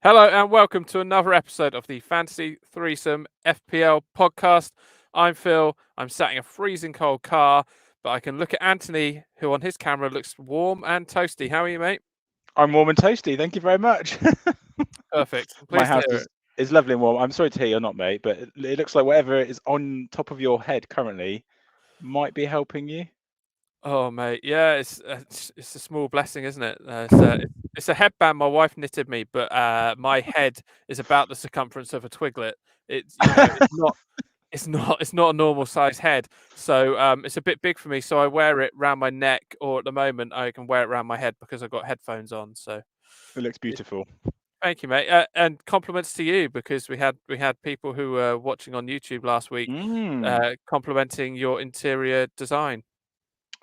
Hello and welcome to another episode of the Fantasy Threesome FPL podcast. I'm Phil. I'm sat in a freezing cold car, but I can look at Anthony, who on his camera looks warm and toasty. How are you, mate? I'm warm and toasty. Thank you very much. Perfect. I'm My pleased to house hear is, it. is lovely and warm. I'm sorry to hear you're not, mate, but it looks like whatever is on top of your head currently might be helping you. Oh, mate, yeah, it's a small blessing, isn't it? It's a headband my wife knitted me, but my head is about the circumference of a twiglet. It's not a normal size head, so it's a bit big for me. So I wear it around my neck, or at the moment I can wear it around my head because I've got headphones on. So It looks it- beautiful. thank you, mate, and compliments to you because we had people who were watching on YouTube last week, Mm. complimenting your interior design.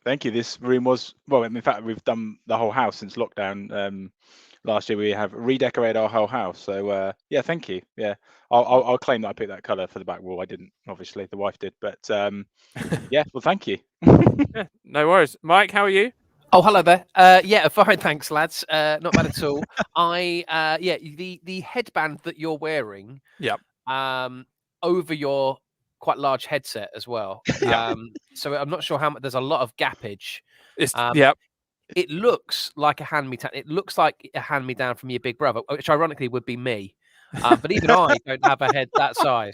Thank you. This room was, well, in fact, we've done the whole house since lockdown. Last year we have redecorated our whole house. So yeah, thank you. Yeah, I'll claim that I picked that colour for the back wall. I didn't, obviously, the wife did, but yeah, well, thank you. Yeah, no worries, Mike. How are you? Oh, hello there. Yeah, fine, thanks, lads. Not bad at all. The headband that you're wearing, Yep. over your quite large headset as well. Yeah. So I'm not sure how much. There's a lot of gappage. Um, Yep. It looks like a hand-me-down. It looks like a hand-me-down from your big brother, which ironically would be me. But even I don't have a head that size.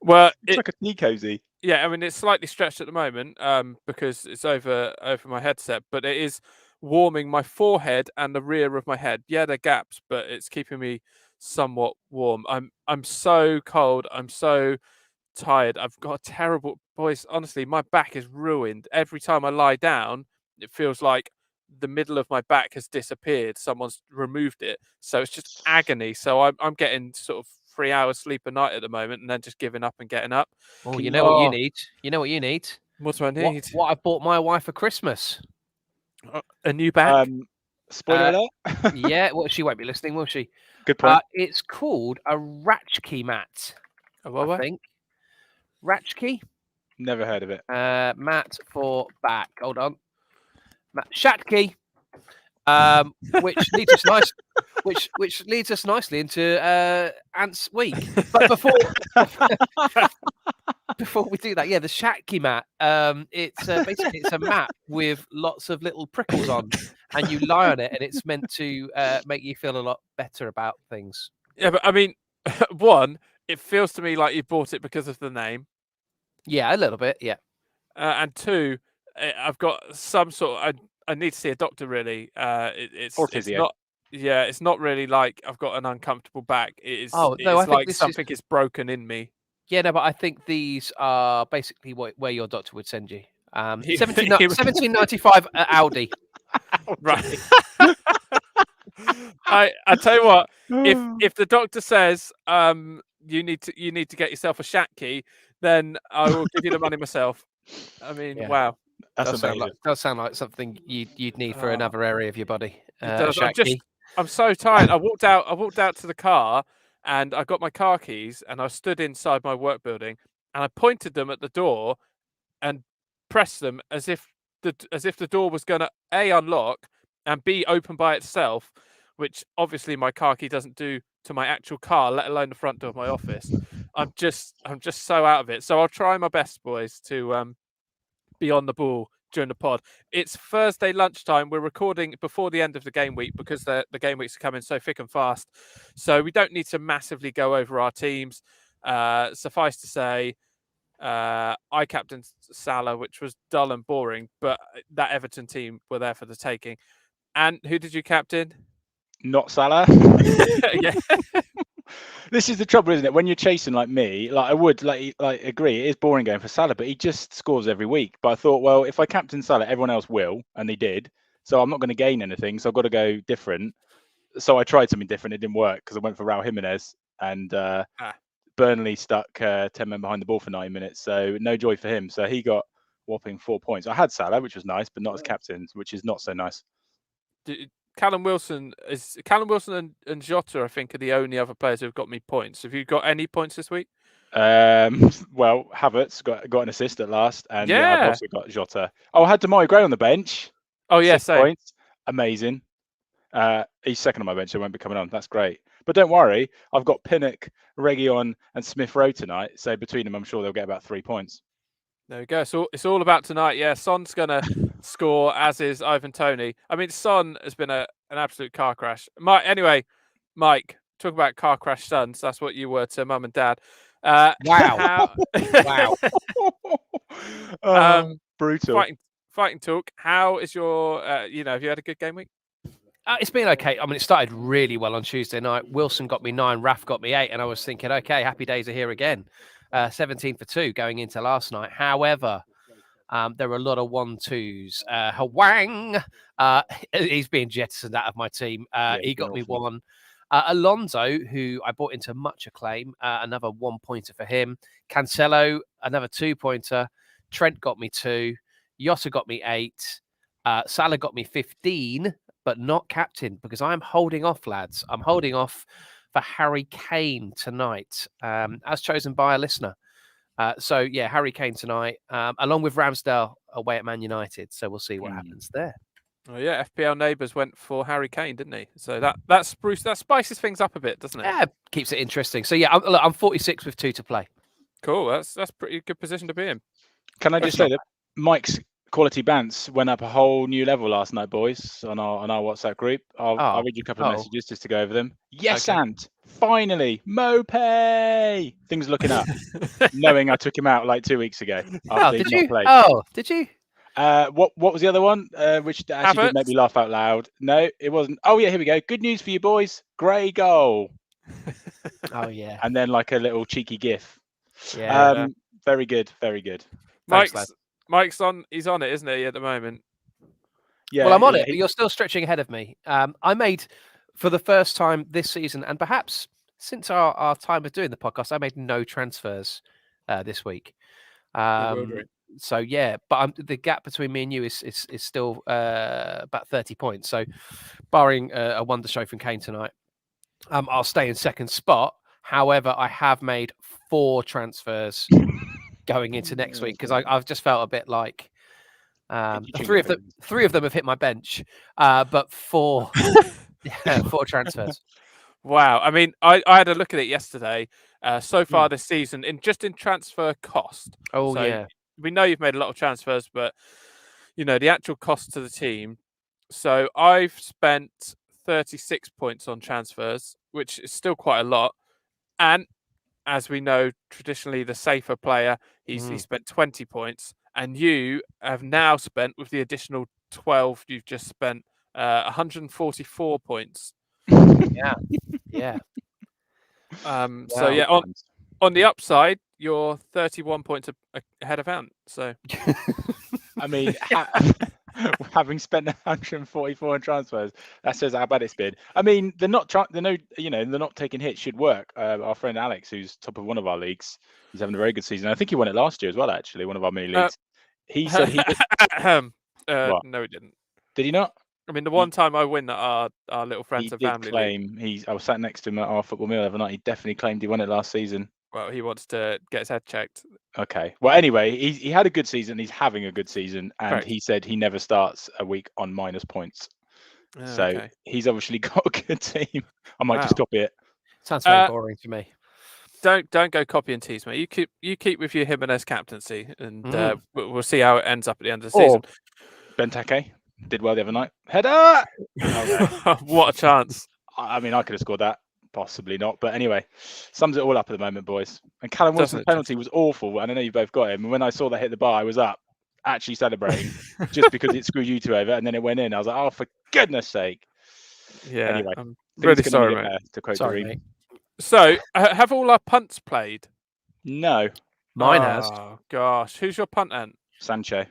Well, It's like a tea cozy. yeah, I mean it's slightly stretched at the moment because it's over my headset, but it is warming my forehead and the rear of my head. Yeah, they're gaps, but it's keeping me somewhat warm. I'm so cold. I'm so tired. I've got a terrible voice. Honestly, my back is ruined. Every time I lie down, it feels like the middle of my back has disappeared. Someone's removed it. So it's just agony. So I'm getting sort of 3 hours sleep a night at the moment and then just giving up and getting up. Oh, Can you you- know what you Oh, need? You know what you need? what do I What need? what I bought my wife for Christmas. A new back? Spoiler Uh, alert. Yeah, well, she won't be listening, will she? Good point. It's called a Ratchkey mat, A I what? think. Ratchkey? Never heard of it. Mat for back. Hold on. Shatkey. Which leads us which leads us nicely into Ant's week. But before we do that, yeah, the Shatkey mat. It's basically it's a mat with lots of little prickles on, and you lie on it, and it's meant to make you feel a lot better about things. Yeah, but I mean, one, it feels to me like you bought it because of the name. Yeah, a little bit. Yeah. And two, I've got some sort of, I need to see a doctor really. Or It's physio. not, yeah, it's not really like I've got an uncomfortable back. Oh, no, I It's think like this is- something is broken in me. Yeah, no, but I think these are basically where your doctor would send you. He- 1795 at Audi. Right. I tell you what, if the doctor says you need to get yourself a shat key, then I will give you the money myself. I mean, Yeah. wow. That's Does amazing. sound like something you'd need for Oh, another area of your body. it A does. shat key. I'm so tired. I walked out to the car and I got my car keys and I stood inside my work building and I pointed them at the door and pressed them as if the door was gonna A, unlock, and B, open by itself, which obviously my car key doesn't do to my actual car, let alone the front door of my office. I'm just so out of it. So I'll try my best, boys, to be on the ball during the pod. It's Thursday lunchtime. We're recording before the end of the game week because the game weeks are coming so thick and fast. So we don't need to massively go over our teams. Suffice to say, I captained Salah, which was dull and boring, but that Everton team were there for the taking. And who did you captain? Not Salah. Yeah. This is the trouble, isn't it? When you're chasing like me, like I would like agree, it is boring going for Salah, but he just scores every week. But I thought, well, if I captain Salah, everyone else will, and they did. So I'm not going to gain anything. So I've got to go different. So I tried something different. It didn't work because I went for Raul Jimenez, and Burnley stuck 10 men behind the ball for 9 minutes. So no joy for him. So he got whopping 4 points. I had Salah, which was nice, but not as captain, which is not so nice. Callum Wilson and Jota, I think, are the only other players who've got me points. Have you got any points this week? Well, Havertz got an assist at last, and I've Yeah. also got Jota. Oh, I had Demari Gray on the bench. Oh yeah, 6 same. points. Amazing. He's second on my bench, so he won't be coming on. That's great. But don't worry, I've got Pinnock, Reguilon, and Smith Rowe tonight. So between them, I'm sure they'll get about 3 points. There we go. So it's all about tonight. Yeah, Son's gonna score, as is Ivan Toney. I mean, Son has been an absolute car crash. Anyway, Mike, talk about car crash sons. That's what you were to mum and dad. Wow. Wow. Brutal. Fighting talk. How is your? Have you had a good game week? It's been okay. I mean, it started really well on Tuesday night. Wilson got me 9, Raf got me 8, and I was thinking, okay, happy days are here again. 17 for 2 going into last night. However, there were a lot of 1-2s. Hwang, he's being jettisoned out of my team. He got me 1. Alonso, who I bought into much acclaim, another 1-pointer for him. Cancelo, another 2-pointer. Trent got me 2. Jota got me 8. Salah got me 15, but not captain because I'm holding off, lads. I'm holding off for Harry Kane tonight, as chosen by a listener. So yeah, Harry Kane tonight, along with Ramsdale away at Man United. So we'll see what happens there. Oh yeah, FPL neighbours went for Harry Kane, didn't he? So that spices things up a bit, doesn't it? Yeah, keeps it interesting. So yeah, I'm 46 with 2 to play. Cool. That's pretty good position to be in. Can I just say that Mike's quality bants went up a whole new level last night, boys, on our WhatsApp group. I'll read you a couple of messages just to go over them. Yes, okay. Ant, finally, Mopay. Things looking up. Knowing I took him out like 2 weeks ago. Did you? Oh, did you? What was the other one? Which actually did make me laugh out loud. No, it wasn't. Oh yeah, here we go. Good news for you boys. Gray goal. Oh yeah. And then like a little cheeky gif. Yeah. Very good. Very good. Mike's on. He's on it, isn't he, at the moment? Yeah. Well, I'm on it, but you're still stretching ahead of me. I made, for the first time this season, and perhaps since our time of doing the podcast, I made no transfers this week. So yeah, but the gap between me and you is still about 30 points. So, barring a wonder show from Kane tonight, I'll stay in second spot. However, I have made 4 transfers going into next week because I've just felt a bit like 3 of them have hit my bench, but 4 4 transfers. Wow. I mean, I had a look at it yesterday. So far this season, in transfer cost. Oh yeah. We know you've made a lot of transfers, but the actual cost to the team. So I've spent 36 points on transfers, which is still quite a lot. And as we know, traditionally the safer player, he spent 20 points. And you have now spent, with the additional 12 you've just spent, 144 points. Yeah. So yeah, on the upside, you're 31 points ahead of Ant. So, I mean, having spent 144 on transfers, that says how bad it's been. I mean, they're not taking hits should work. Our friend Alex, who's top of one of our leagues, he's having a very good season. I think he won it last year as well. Actually, one of our mini leagues. He said he. No, he didn't. Did he not? I mean, the one time I win our little friends and family. I was sat next to him at our football meal the other night. He definitely claimed he won it last season. Well, he wants to get his head checked. Okay. Well, anyway, he had a good season. He's having a good season, and he said he never starts a week on minus points. So he's obviously got a good team. I might just copy it. Sounds very boring to me. Don't go copy and tease, mate. You keep with your Jimenez captaincy, and we'll see how it ends up at the end of the season. Benteke did well the other night. Header! What a chance! I mean, I could have scored that. Possibly not. But anyway, sums it all up at the moment, boys. And Callum Wilson's penalty was awful. And I know you both got him. And when I saw that hit the bar, I was up actually celebrating just because it screwed you two over. And then it went in. I was like, oh, for goodness sake. Yeah. Anyway, I'm really sorry, mate. To quote Doreen. So, have all our punts played? No. Mine has. Oh, gosh. Who's your punt, Ant? Sancho.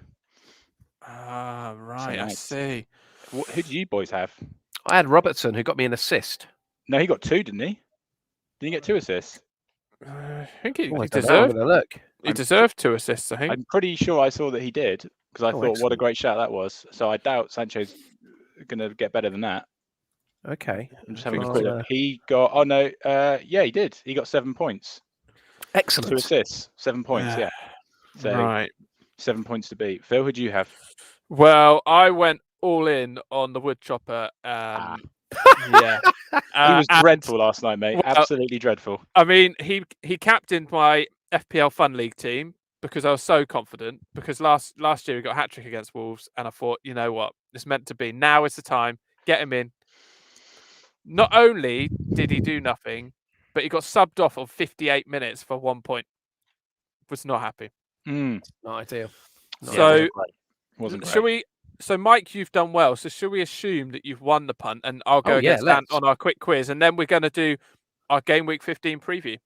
Ah, right. I see. Who did you boys have? I had Robertson, who got me an assist. No, he got 2, didn't he? Did he get 2 assists? I think he deserved. He deserved 2 assists. I think. I'm pretty sure I saw that he did because I thought, excellent. What a great shout that was. So I doubt Sancho's going to get better than that. Okay. I'm just having a quick look. He got. Oh no. Yeah, he did. He got 7 points. Excellent. 2 assists, 7 points. Yeah. So, right. 7 points to beat. Phil, who do you have? Well, I went all in on the wood chopper Yeah. He was And- dreadful last night, mate. well, Absolutely dreadful. I mean, he captained my FPL Fun League team because I was so confident. Because last year he got a hat trick against Wolves, and I thought, you know what, it's meant to be. Now is the time. Get him in. Not only did he do nothing, but he got subbed off on 58 minutes for 1 point. Was not happy. Mm. Not ideal. Not So, ideal. Wasn't great. shall we? So, Mike, you've done well. So, should we assume that you've won the punt, and I'll go yeah, against Dan let's. on our quick quiz, and then we're going to do our game week 15 preview.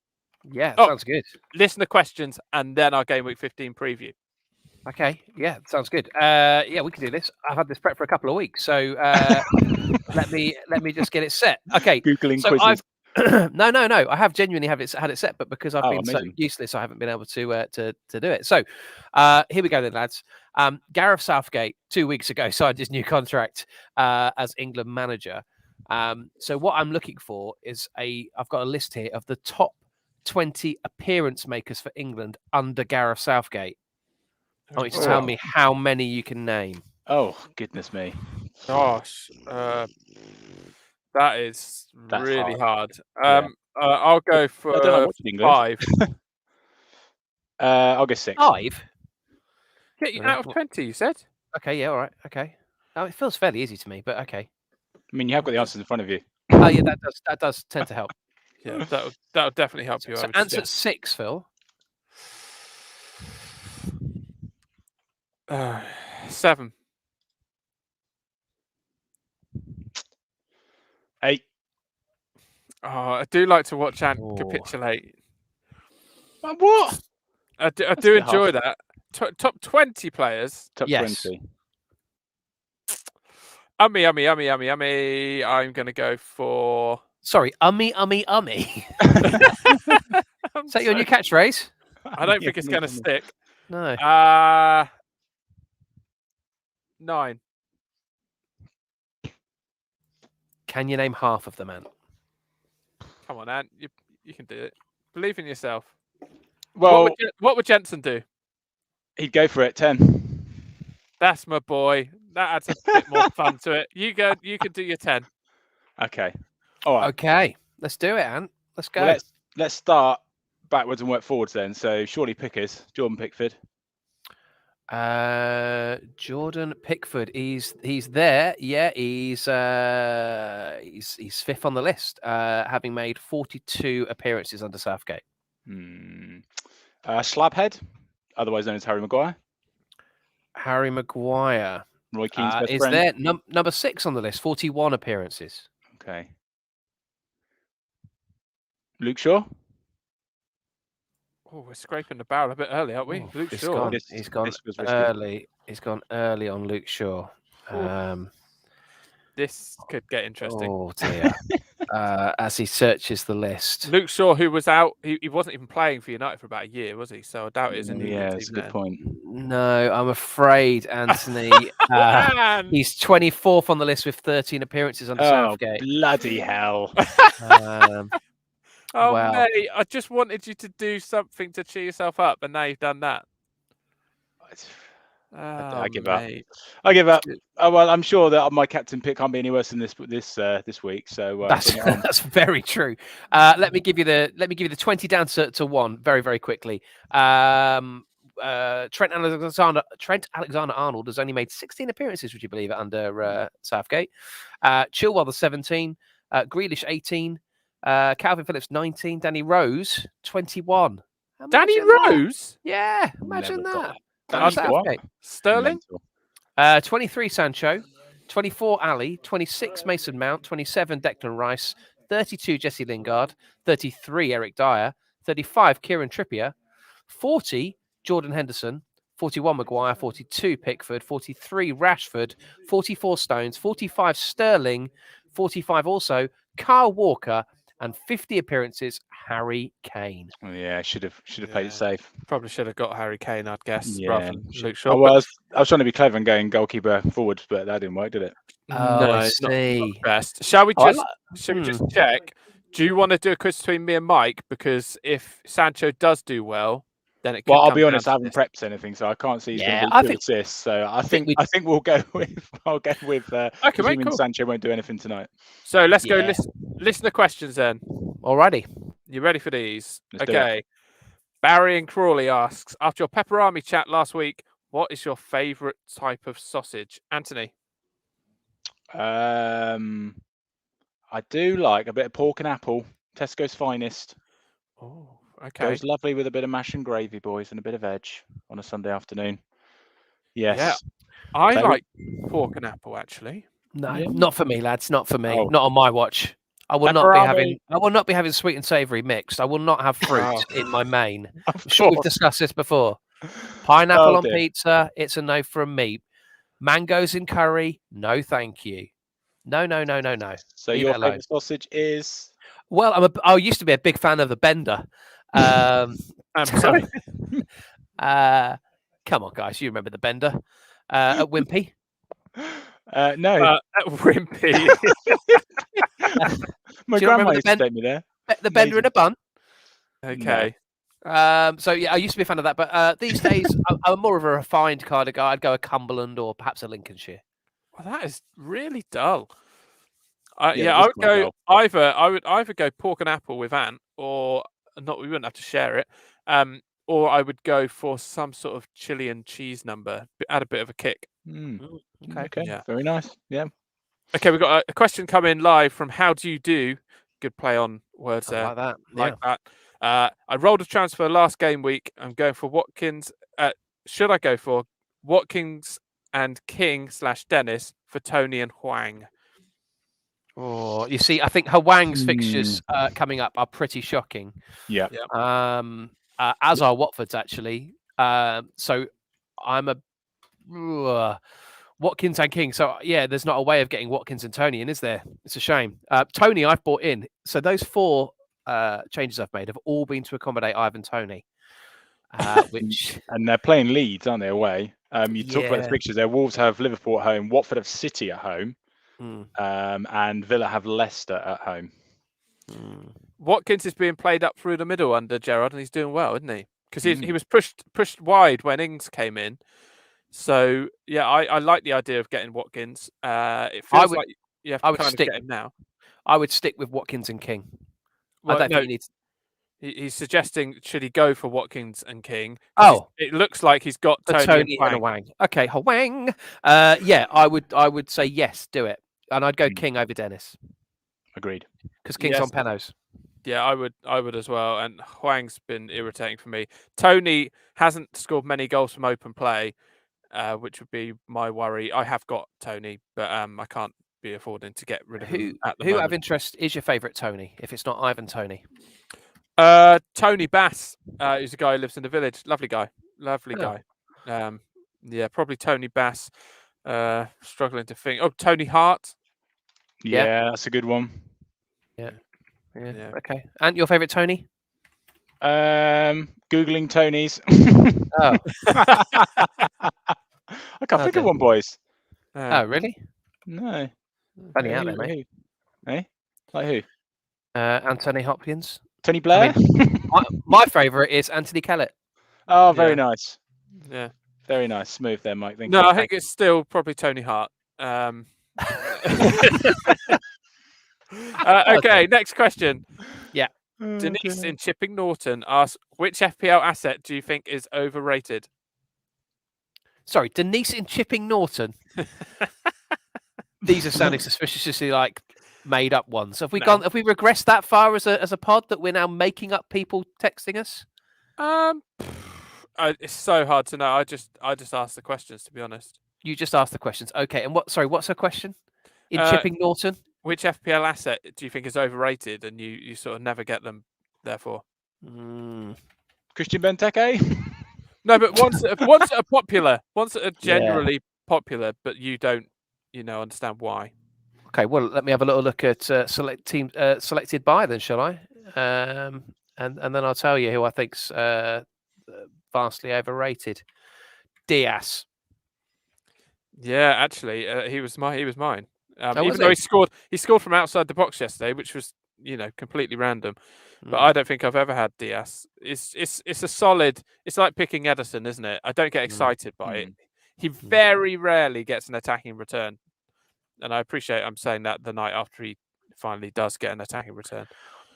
Yeah, Oh. sounds good. Listener questions, and then our game week 15 preview. Okay, yeah, sounds good. Yeah, we can do this. I've had this prep for a couple of weeks, so let me just get it set. Okay, Googling so quizzes. no. I have genuinely had it set, but because I've been so amazing. useless, I haven't been able to do it. So here we go then, lads. Gareth Southgate 2 weeks ago signed his new contract as England manager. So what I'm looking for is I've got a list here of the top 20 appearance makers for England under Gareth Southgate. I want you to tell me how many you can name. Oh, goodness me. Gosh, that is That's really hard. Yeah. I'll go for I don't like watching England. 5. I'll go 6. 5? Yeah, out of 20, you said? Okay, yeah, all right, okay. Oh, it feels fairly easy to me, but okay. I mean, you have got the answers in front of you. Oh, yeah, that does tend to help. Yeah, that'll definitely help you. So I would answer suggest. 6, Phil. 7. 8. Oh, I do like to watch Ant Oh. capitulate. What? I do a bit enjoy that. Top 20 players. Top Yes. 20. Ummy. I'm going to go for... Sorry, ummy. Is that your new catchphrase? I don't think it's going to stick. No. 9. Can you name half of them, Ant? Come on, Ant. You can do it. Believe in yourself. Well, what would Jensen do? he'd go for it. 10. That's my boy. That adds a bit more fun to it. You go. You can do your 10. Okay. All right. Okay, let's do it, Ant. Let's go. Well, let's start backwards and work forwards then. So surely Pickers, Jordan Pickford. Jordan Pickford. He's there. Yeah, he's 5th on the list, having made 42 appearances under Southgate. Slabhead, otherwise known as Harry Maguire. Harry Maguire Roy Keane's best is friend. there. Number 6 on the list, 41 appearances. Okay. Luke Shaw. Oh, we're scraping the barrel a bit early, aren't we? Oh, Luke he's Shaw. gone. This- He's gone this was risky. early. He's gone early on Luke Shaw. This could get interesting. Oh dear. As he searches the list. Luke Shaw, who was out, he wasn't even playing for United for about a year, was he? So I doubt it is in the Yeah, England that's a team good now. point. No, I'm afraid, Anthony. Man! He's 24th on the list with 13 appearances under Oh, Southgate. bloody hell. Oh, Wow. mate, I just wanted you to do something to cheer yourself up, and now you've done that. I give mate. up. I give up. Oh, well, I'm sure that my captain pick can't be any worse than this week. So bring it on. That's very true. Let me give you the 20 down to 1 very, very quickly. Trent Alexander-Arnold has only made 16 appearances, would you believe it, under Southgate. Chilwell, the 17. Grealish, 18. Calvin Phillips, 19. Danny Rose, 21. Danny Imagine that. Rose? Yeah, imagine Never that. Danny Southgate. Sterling? Mental. 23 Sancho, 24 Ali, 26 Mason Mount, 27 Declan Rice, 32 Jesse Lingard, 33 Eric Dyer, 35 Kieran Trippier, 40 Jordan Henderson, 41 Maguire, 42 Pickford, 43 Rashford, 44 Stones, 45 Sterling, 45 also Kyle Walker, and 50 appearances Harry Kane. Oh, yeah, should have played it safe. Probably should have got Harry Kane, I'd guess, Yeah. rather than Luke Shaw. I was trying to be clever and going goalkeeper forwards, but that didn't work, did it? No, I it's not see. best. Shall we Oh, I just like- just check? Do you want to do a quiz between me and Mike? Because if Sancho does do well, then it could Well, I'll come be down honest, to I haven't this. prepped anything, so I can't see he's going Yeah, to I be 2 think- assists. So I think think we'll go with Okay, mate, presuming cool. Sancho won't do anything tonight. So let's go Yeah. listener questions then. Alrighty. You ready for these? Let's do it. Okay. Barry and Crawley asks, after your pepperami chat last week, what is your favourite type of sausage? Anthony? I do like a bit of pork and apple, Tesco's finest. Oh, okay. Goes lovely with a bit of mash and gravy, boys, and a bit of veg on a Sunday afternoon. Yes. I Very- like pork and apple, actually. No, Yeah. not for me, lads. Not for me. Oh. Not on my watch. I will not Pepperami. be having sweet and savoury mixed. I will not have fruit in my main. Of I'm sure we've course. discussed this before. Pineapple Oh, on dear. pizza, it's a no from me. Mangoes in curry, no thank you. No. So Leave your it alone. favourite sausage is? Well, I used to be a big fan of the Bender. Sorry. Come on, guys, you remember the Bender at Wimpy? No. Wimpy. My do you remember grandma the used to take me there. The Bender in a bun. Okay. So yeah, I used to be a fan of that, but these days I'm more of a refined kind of guy. I'd go a Cumberland or perhaps a Lincolnshire. Well, that is really dull. Yeah, I it is would quite go dull. I would either go pork and apple with Ant, or not. We wouldn't have to share it. Or I would go for some sort of chili and cheese number. Add a bit of a kick. Okay. Okay. Yeah. Very nice. Yeah. Okay, we've got a question coming live from How Do You Do? Good play on words I there. like that. Like that. I rolled a transfer last game week. I'm going for Watkins. Should I go for Watkins and King / Dennis for Tony and Huang? Oh, you see, I think Hwang's fixtures coming up are pretty shocking. Yeah. As are Watford's actually. So I'm a Watkins and King. So yeah, there's not a way of getting Watkins and Tony in, is there? It's a shame. Tony, I've bought in. So those 4 changes I've made have all been to accommodate Ivan Tony. Which And they're playing Leeds, aren't they, away? You talked about the Yeah. fixtures there. Wolves have Liverpool at home, Watford have City at home, and Villa have Leicester at home. Watkins is being played up through the middle under Gerrard, and he's doing well, isn't he? Because he was pushed wide when Ings came in. So yeah, I like the idea of getting Watkins. It feels like you have to kind of get him now. I would stick with Watkins and King. Well, I don't no, think you need to... he's suggesting should he go for Watkins and King? Oh, it looks like he's got Tony and Hwang. Okay, Hwang. Yeah, I would say yes, do it, and I'd go King over Dennis Agreed. because King's on penos. Yeah, I would as well. And Hwang's been irritating for me. Tony hasn't scored many goals from open play, which would be my worry. I have got Tony, but I can't be affording to get rid of him at the Who out moment. of interest is your favourite Tony? If it's not Ivan Tony, Tony Bass, who's a guy who lives in the village. Lovely guy. Guy. Yeah, probably Tony Bass. Struggling to think. Oh, Tony Hart. Yeah, that's a good one. Yeah. Okay. And your favourite Tony? Googling Tony's. Oh, I can't think of one, boys. oh, really? No. Funny out there, mate. Who? Eh? Like who? Anthony Hopkins. Tony Blair? My favourite is Anthony Kellett. Oh, very Yeah. nice. Yeah. Very nice. Smooth there, Mike. Thank No, you. I think it's still probably Tony Hart. Okay, next question. Oh, Denise dear. in Chipping Norton asks, which FPL asset do you think is overrated? Sorry, Denise in Chipping Norton. These are sounding suspiciously like made up ones. Have we Have we regressed that far as a pod that we're now making up people texting us? It's so hard to know. I just asked the questions, to be honest. You just asked the questions. Okay, and what's her question? In Chipping Norton? Which FPL asset do you think is overrated and you sort of never get them, therefore? Christian Benteke? No, but ones that are popular, ones that are generally popular, but you don't, understand why. Okay, well, let me have a little look at selected by then, shall I? And then I'll tell you who I think's vastly overrated. Diaz. Yeah, actually, he was mine. Was even though he scored from outside the box yesterday, which was completely random. But I don't think I've ever had Diaz. It's a solid. It's like picking Edison, isn't it? I don't get excited by it. He very rarely gets an attacking return, and I appreciate I'm saying that the night after he finally does get an attacking return.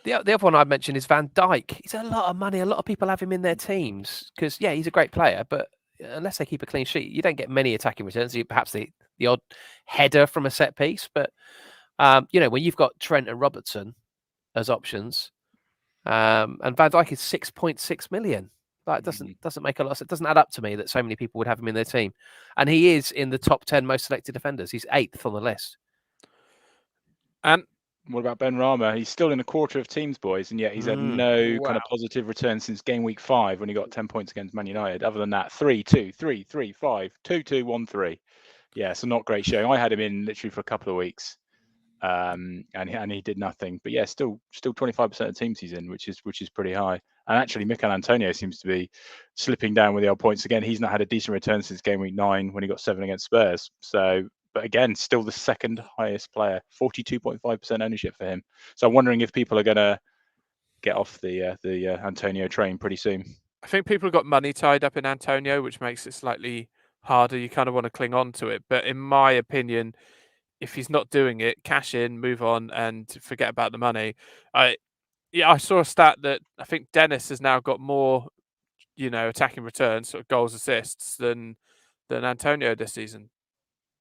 The other one I'd mention is Van Dijk. He's a lot of money. A lot of people have him in their teams because, he's a great player. But unless they keep a clean sheet, you don't get many attacking returns. Perhaps the odd header from a set piece. But, when you've got Trent and Robertson as options, and Van Dijk is 6.6 million. That doesn't make a lot of sense. It doesn't add up to me that so many people would have him in their team. And he is in the top 10 most selected defenders. He's 8th on the list. And what about Ben Rama? He's still in a quarter of teams, boys, and yet he's had no kind of positive return since game week 5 when he got 10 points against Man United. Other than that, 3-2, 3-3, 5, 2-2, 1-3. Yeah, so not great showing. I had him in literally for a couple of weeks, and he did nothing. But yeah, still 25% of teams he's in, which is pretty high. And actually, Mikel Antonio seems to be slipping down with the old points again. He's not had a decent return since game week 9 when he got 7 against Spurs. So. But again, still the second highest player, 42.5% ownership for him. So I'm wondering if people are going to get off the Antonio train pretty soon. I think people have got money tied up in Antonio, which makes it slightly harder. You kind of want to cling on to it. But in my opinion, if he's not doing it, cash in, move on, and forget about the money. I saw a stat that I think Dennis has now got more, attacking returns, sort of goals, assists than Antonio this season.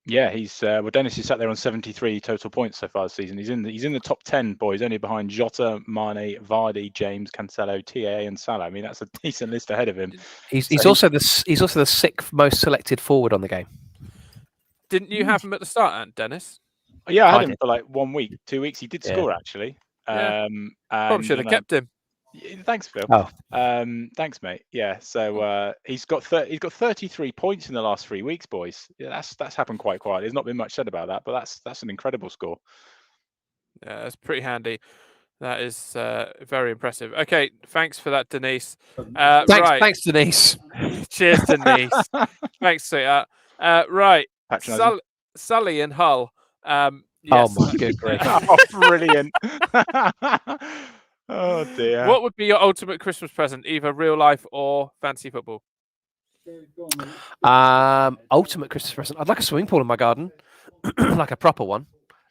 Yeah, he's Dennis is sat there on 73 total points so far this season. He's in the top 10, boys, only behind Jota, Mane, Vardy, James, Cancelo, TA, and Salah. I mean, that's a decent list ahead of him. He's also the 6th most selected forward on the game. Didn't you have him at the start, Dennis? Yeah, I had him for like 1 week, 2 weeks. He did score actually. Probably should have kept him. Thanks, Phil. Thanks, mate. Yeah, so he's got 33 points in the last 3 weeks, boys. Yeah, that's happened quite quietly. There's not been much said about that, but that's an incredible score. Yeah, that's pretty handy. That is very impressive. Okay, thanks for that, Denise. Thanks, Denise. Cheers, Denise. Thanks, sweetheart. Right, Sully and Hull. Yes. Oh my good grief! Oh, brilliant. Oh dear. What would be your ultimate Christmas present, either real life or fantasy football? Ultimate Christmas present. I'd like a swimming pool in my garden, like a proper one.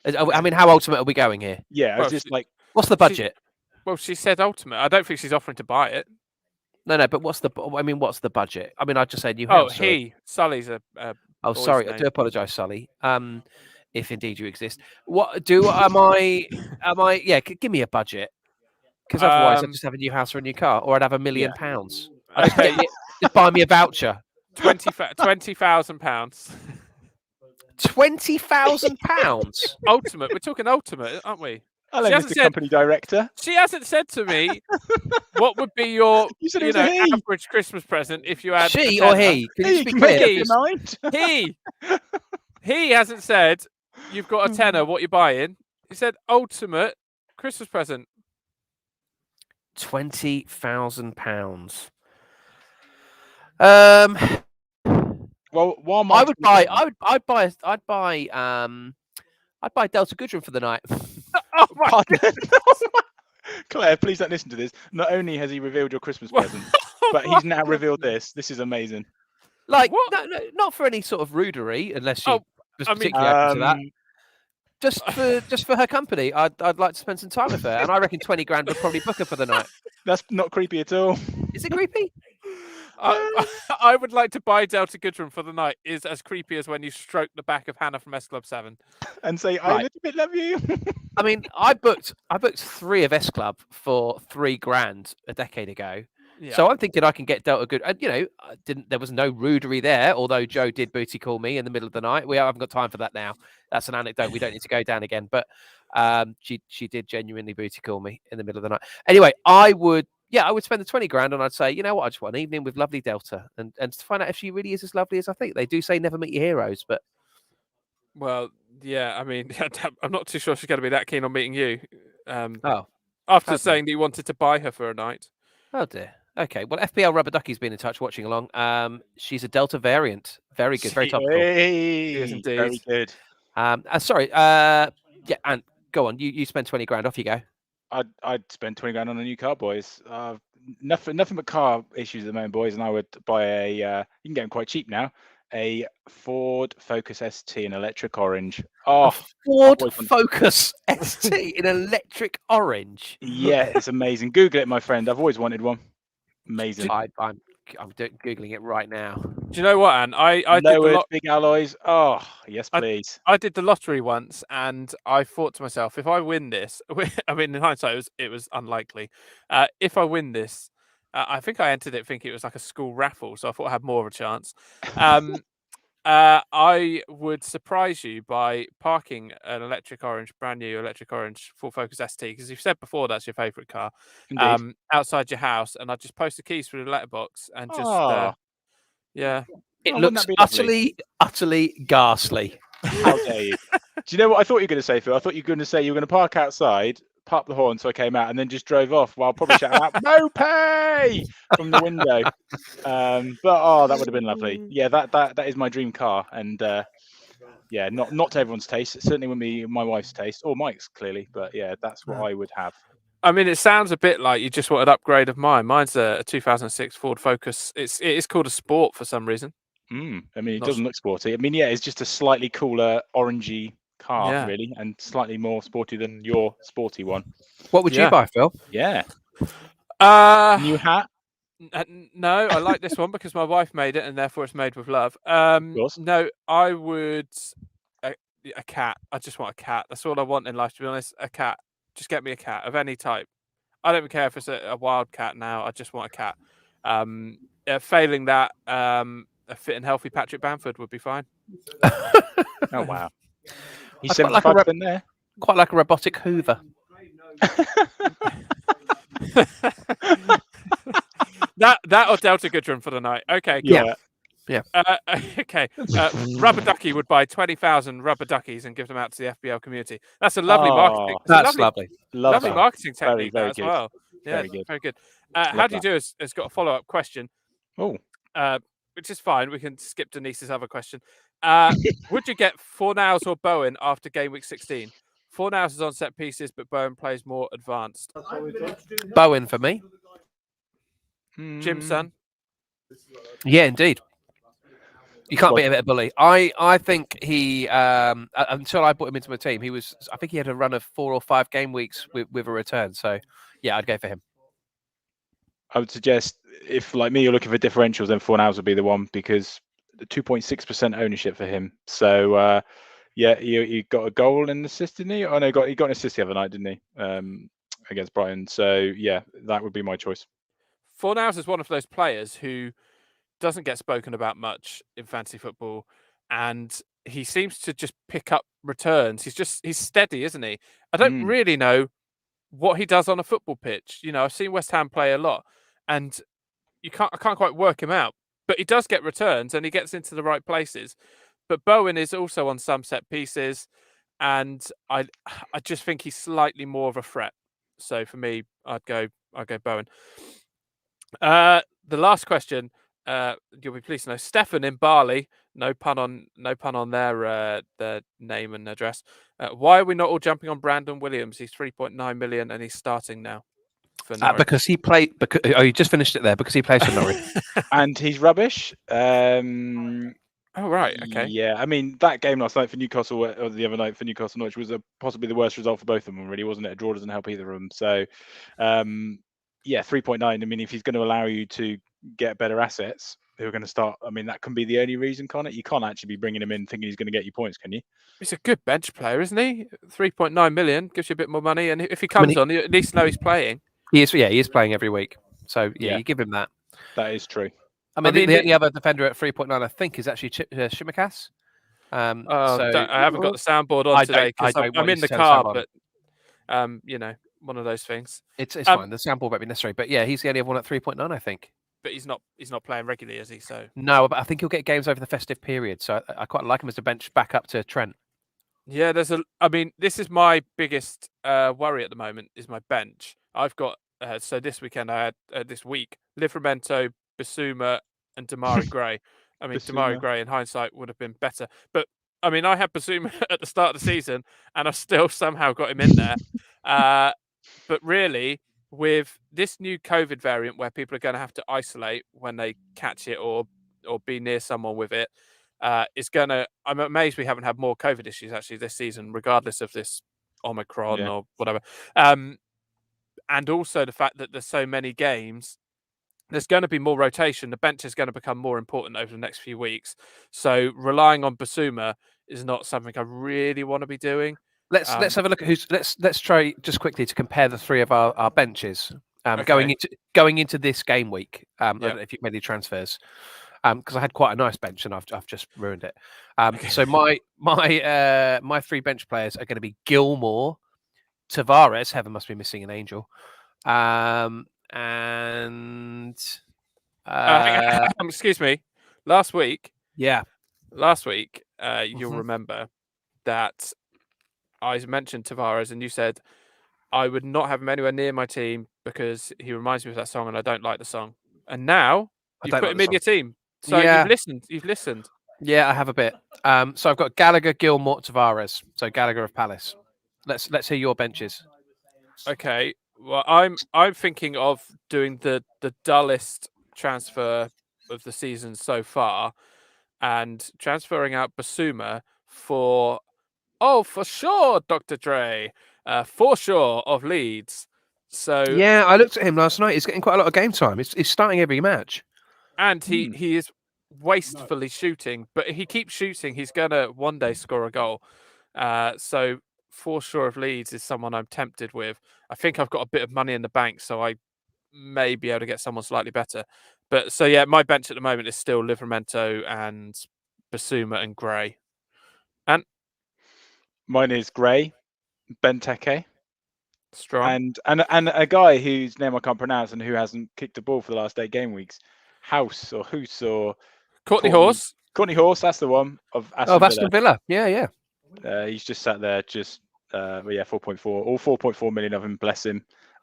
I mean, how ultimate are we going here? Yeah, I was just like, what's the budget? She said ultimate. I don't think she's offering to buy it. No, but what's the budget? I mean, I just say new house. Sully's a. Oh, sorry. Name. I do apologise, Sully. If indeed you exist, am I? Yeah, give me a budget. Because otherwise, I'd just have a new house or a new car, or I'd have £1 million. Okay. Just buy me a voucher. £20,000. £20,000. Ultimate. We're talking ultimate, aren't we? Hello, Mr. Company Director. She hasn't said to me what would be your average Christmas present if you had. She or he? Can you speak clear? He hasn't said you've got a tenner. What you're buying? He said ultimate Christmas present. £20,000. Well, I'd buy Delta Goodrem for the night. Oh my God. Claire, please don't listen to this. Not only has he revealed your Christmas present, but he's now revealed this. This is amazing. Like, no, not for any sort of rudery, unless she was particularly open to that. Just for her company, I'd like to spend some time with her, and I reckon 20 grand would probably book her for the night. That's not creepy at all. Is it creepy? I would like to buy Delta Goodrem for the night. Is as creepy as when you stroke the back of Hannah from S Club 7 and say, "I little bit love you." I mean, I booked 3 of S Club for £3,000 a decade ago. Yeah. So I'm thinking I can get Delta Good. There was no rudery there, although Joe did booty call me in the middle of the night. We haven't got time for that now. That's an anecdote. We don't need to go down again. But she did genuinely booty call me in the middle of the night. Anyway, I would spend the 20 grand and I'd say, you know what, I just want an evening with lovely Delta and to find out if she really is as lovely as I think. They do say never meet your heroes, but. Well, yeah, I mean, I'm not too sure she's going to be that keen on meeting you. After saying that you wanted to buy her for a night. Oh dear. Okay, well, FPL Rubber Ducky's been in touch watching along. She's a Delta variant. Very good, very topical. Yes, indeed. Very good. Sorry. And go on. You spend 20 grand. Off you go. I'd spend 20 grand on a new car, boys. Nothing but car issues at the moment, boys. And I would buy a. You can get them quite cheap now. A Ford Focus ST in electric orange. Oh, Ford always wanted- Focus ST in electric orange. yeah, it's amazing. Google it, my friend. I've always wanted one. Amazing. I'm googling it right now. Do you know what, Anne? I did the Lowered, big alloys. Oh, yes, please. I did the lottery once, and I thought to myself, if I win this, I mean, in hindsight, it was unlikely. If I win this, I think I entered it thinking it was like a school raffle, so I thought I had more of a chance. I would surprise you by parking an brand new electric orange Ford Focus ST, because you've said before that's your favourite car, Indeed. outside your house, and I'd just post the keys through the letterbox and just, Oh, yeah. It wouldn't looks that be lovely? utterly ghastly. How dare you? Do you know what I thought you were going to say, Phil? I thought you were going to say you were going to park outside, pop the horn so I came out, and then just drove off while probably shouting out "Mopey" from the window. But that would have been lovely. Yeah, that is my dream car, and yeah, not to everyone's taste. It certainly wouldn't be my wife's taste or Mike's, clearly. But yeah, that's what I would have. I mean, it sounds a bit like you just want an upgrade of mine. Mine's a 2006 Ford Focus. It is called a Sport for some reason. I mean, it Not doesn't look sporty. I mean, yeah, it's just a slightly cooler orangey car, Yeah. really, and slightly more sporty than your sporty one. What would Yeah. you buy, Phil? Yeah. New hat? No, I like this one because my wife made it, and therefore it's made with love. course. No, I would a cat. I just want a cat. That's all I want in life, to be honest. A cat. Just get me a cat of any type. I don't care if it's a wild cat now. I just want a cat. Failing that, a fit and healthy Patrick Bamford would be fine. Oh wow. He's 75% there. Quite like a robotic Hoover. that or Delta Goodrun for the night. Okay. Yeah. Okay. Rubber Ducky would buy 20,000 rubber duckies and give them out to the FPL community. That's a lovely marketing. That's lovely. Lovely marketing Very, technique very as good. well. Yeah, very good. How do you do has got a follow-up question. Oh. Which is fine. We can skip Denise's other question. Would you get Fornals or Bowen after game week 16? Fornals is on set pieces, but Bowen plays more advanced. Bowen for me. Jim's son. Yeah, indeed. You can't beat a bit of bully. I think he until I put him into my team, I think he had a run of 4 or 5 game weeks with a return. So yeah, I'd go for him. I would suggest if, like me, you're looking for differentials, then Fornals would be the one, because 2.6% ownership for him. So yeah, you got a goal and an assist, didn't he? Oh no, he got an assist the other night, didn't he? Against Brighton. So yeah, that would be my choice. Fornals is one of those players who doesn't get spoken about much in fantasy football, and he seems to just pick up returns. He's steady, isn't he? I don't really know what he does on a football pitch. You know, I've seen West Ham play a lot, and I can't quite work him out. But he does get returns, and he gets into the right places. But Bowen is also on some set pieces, and I just think he's slightly more of a threat. So for me, I'd go Bowen. The last question, you'll be pleased to know, Stefan in Bali, no pun on their name and address. Why are we not all jumping on Brandon Williams? He's 3.9 million and he's starting now for Norwich. Because he played. You just finished it there because he plays for Norwich. And he's rubbish. Oh right, okay. Yeah, I mean that game last night for Newcastle, or the other night for Newcastle Norwich, was possibly the worst result for both of them, really, wasn't it? A draw doesn't help either of them. So, yeah, 3.9. I mean, if he's going to allow you to get better assets who are going to start, I mean, that can be the only reason, can't it? You can't actually be bringing him in thinking he's going to get you points, can you? He's a good bench player, isn't he? 3.9 million gives you a bit more money, and if he comes on, you at least know he's playing. He is playing every week. So yeah, you give him that. That is true. I mean, the only other defender at 3.9, I think, is actually Shimikas. I haven't got the soundboard on today because I'm in the car, but you know, one of those things. It's fine. The soundboard won't be necessary, but yeah, he's the only one at 3.9, I think. But he's not playing regularly, is he? So no, but I think he'll get games over the festive period. So I quite like him as a bench back up to Trent. Yeah, I mean, this is my biggest worry at the moment is my bench. I've got so this weekend I had this week Livramento, Bissouma and Damari Gray. I mean, Damari Gray in hindsight would have been better. But, I mean, I had Bissouma at the start of the season and I still somehow got him in there. but really, with this new COVID variant where people are going to have to isolate when they catch it or be near someone with it, I'm amazed we haven't had more COVID issues actually this season, regardless of this Omicron or whatever. And also the fact that there's so many games, there's going to be more rotation. The bench is going to become more important over the next few weeks. So relying on Basuma is not something I really want to be doing. Let's have a look at who's. Let's try just quickly to compare the three of our benches going into this game week. I don't know if you've made any transfers, because I had quite a nice bench and I've just ruined it. So my three bench players are going to be Gilmore, Tavares. Heaven must be missing an angel, and excuse me. Last week, you'll remember that I mentioned Tavares, and you said I would not have him anywhere near my team because he reminds me of that song, and I don't like the song. And now you put him in your team, so you've listened. You've listened. Yeah, I have a bit. So I've got Gallagher, Gilmore, Tavares. So Gallagher of Palace. Let's hear your benches. Okay. Well, I'm thinking of doing the dullest transfer of the season so far, and transferring out Basuma for sure, Dr. Dre, for sure of Leeds. So yeah, I looked at him last night. He's getting quite a lot of game time. He's starting every match, and he is wastefully shooting, but if he keeps shooting, he's gonna one day score a goal. So for sure of Leeds is someone I'm tempted with. I think I've got a bit of money in the bank, so I may be able to get someone slightly better. But so yeah, my bench at the moment is still Livramento and Basuma and Gray. And mine is Gray, Benteke, strong, and a guy whose name I can't pronounce and who hasn't kicked a ball for the last 8 game weeks. House or Courtney Horse. Courtney Horse, that's the one of Aston Villa. Yeah. He's just sat there, 4.4, all 4.4 million of him. Bless him.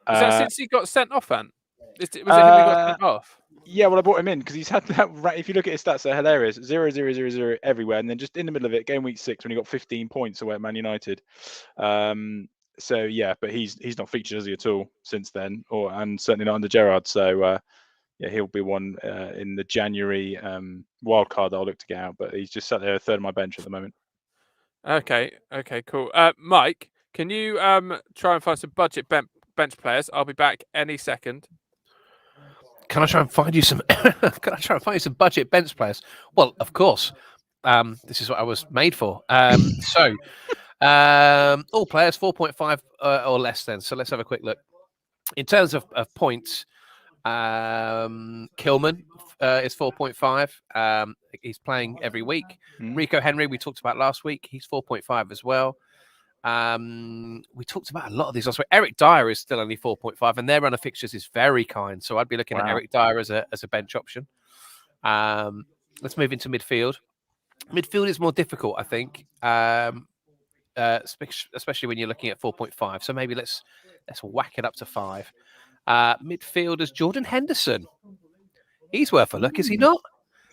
Is that since he got sent off, Ant? Was it him who got sent off? Yeah, well, I brought him in because he's had that. If you look at his stats, they're hilarious. 0, 0, 0, 0 everywhere, and then just in the middle of it, game week 6 when he got 15 points away at Man United. So yeah, but he's not featured as he at all since then, and certainly not under Gerrard. So yeah, he'll be one in the January wild card that I'll look to get out. But he's just sat there, third of my bench at the moment. Okay, cool. Mike, can you try and find some budget bench players? I'll be back any second. Can I try and find you some? Can I try and find you some budget bench players? Well, of course. This is what I was made for. So, all players 4.5 or less. Then, so let's have a quick look. In terms of points, Kilman is 4.5. He's playing every week. Rico Henry, we talked about last week. He's 4.5 as well. We talked about a lot of these last week. Eric Dyer is still only 4.5, and their run of fixtures is very kind. So I'd be looking at Eric Dyer as a bench option. Let's move into midfield. Midfield is more difficult, I think, especially when you're looking at 4.5. So maybe let's whack it up to 5. Midfielders, Jordan Henderson. He's worth a look, is he not?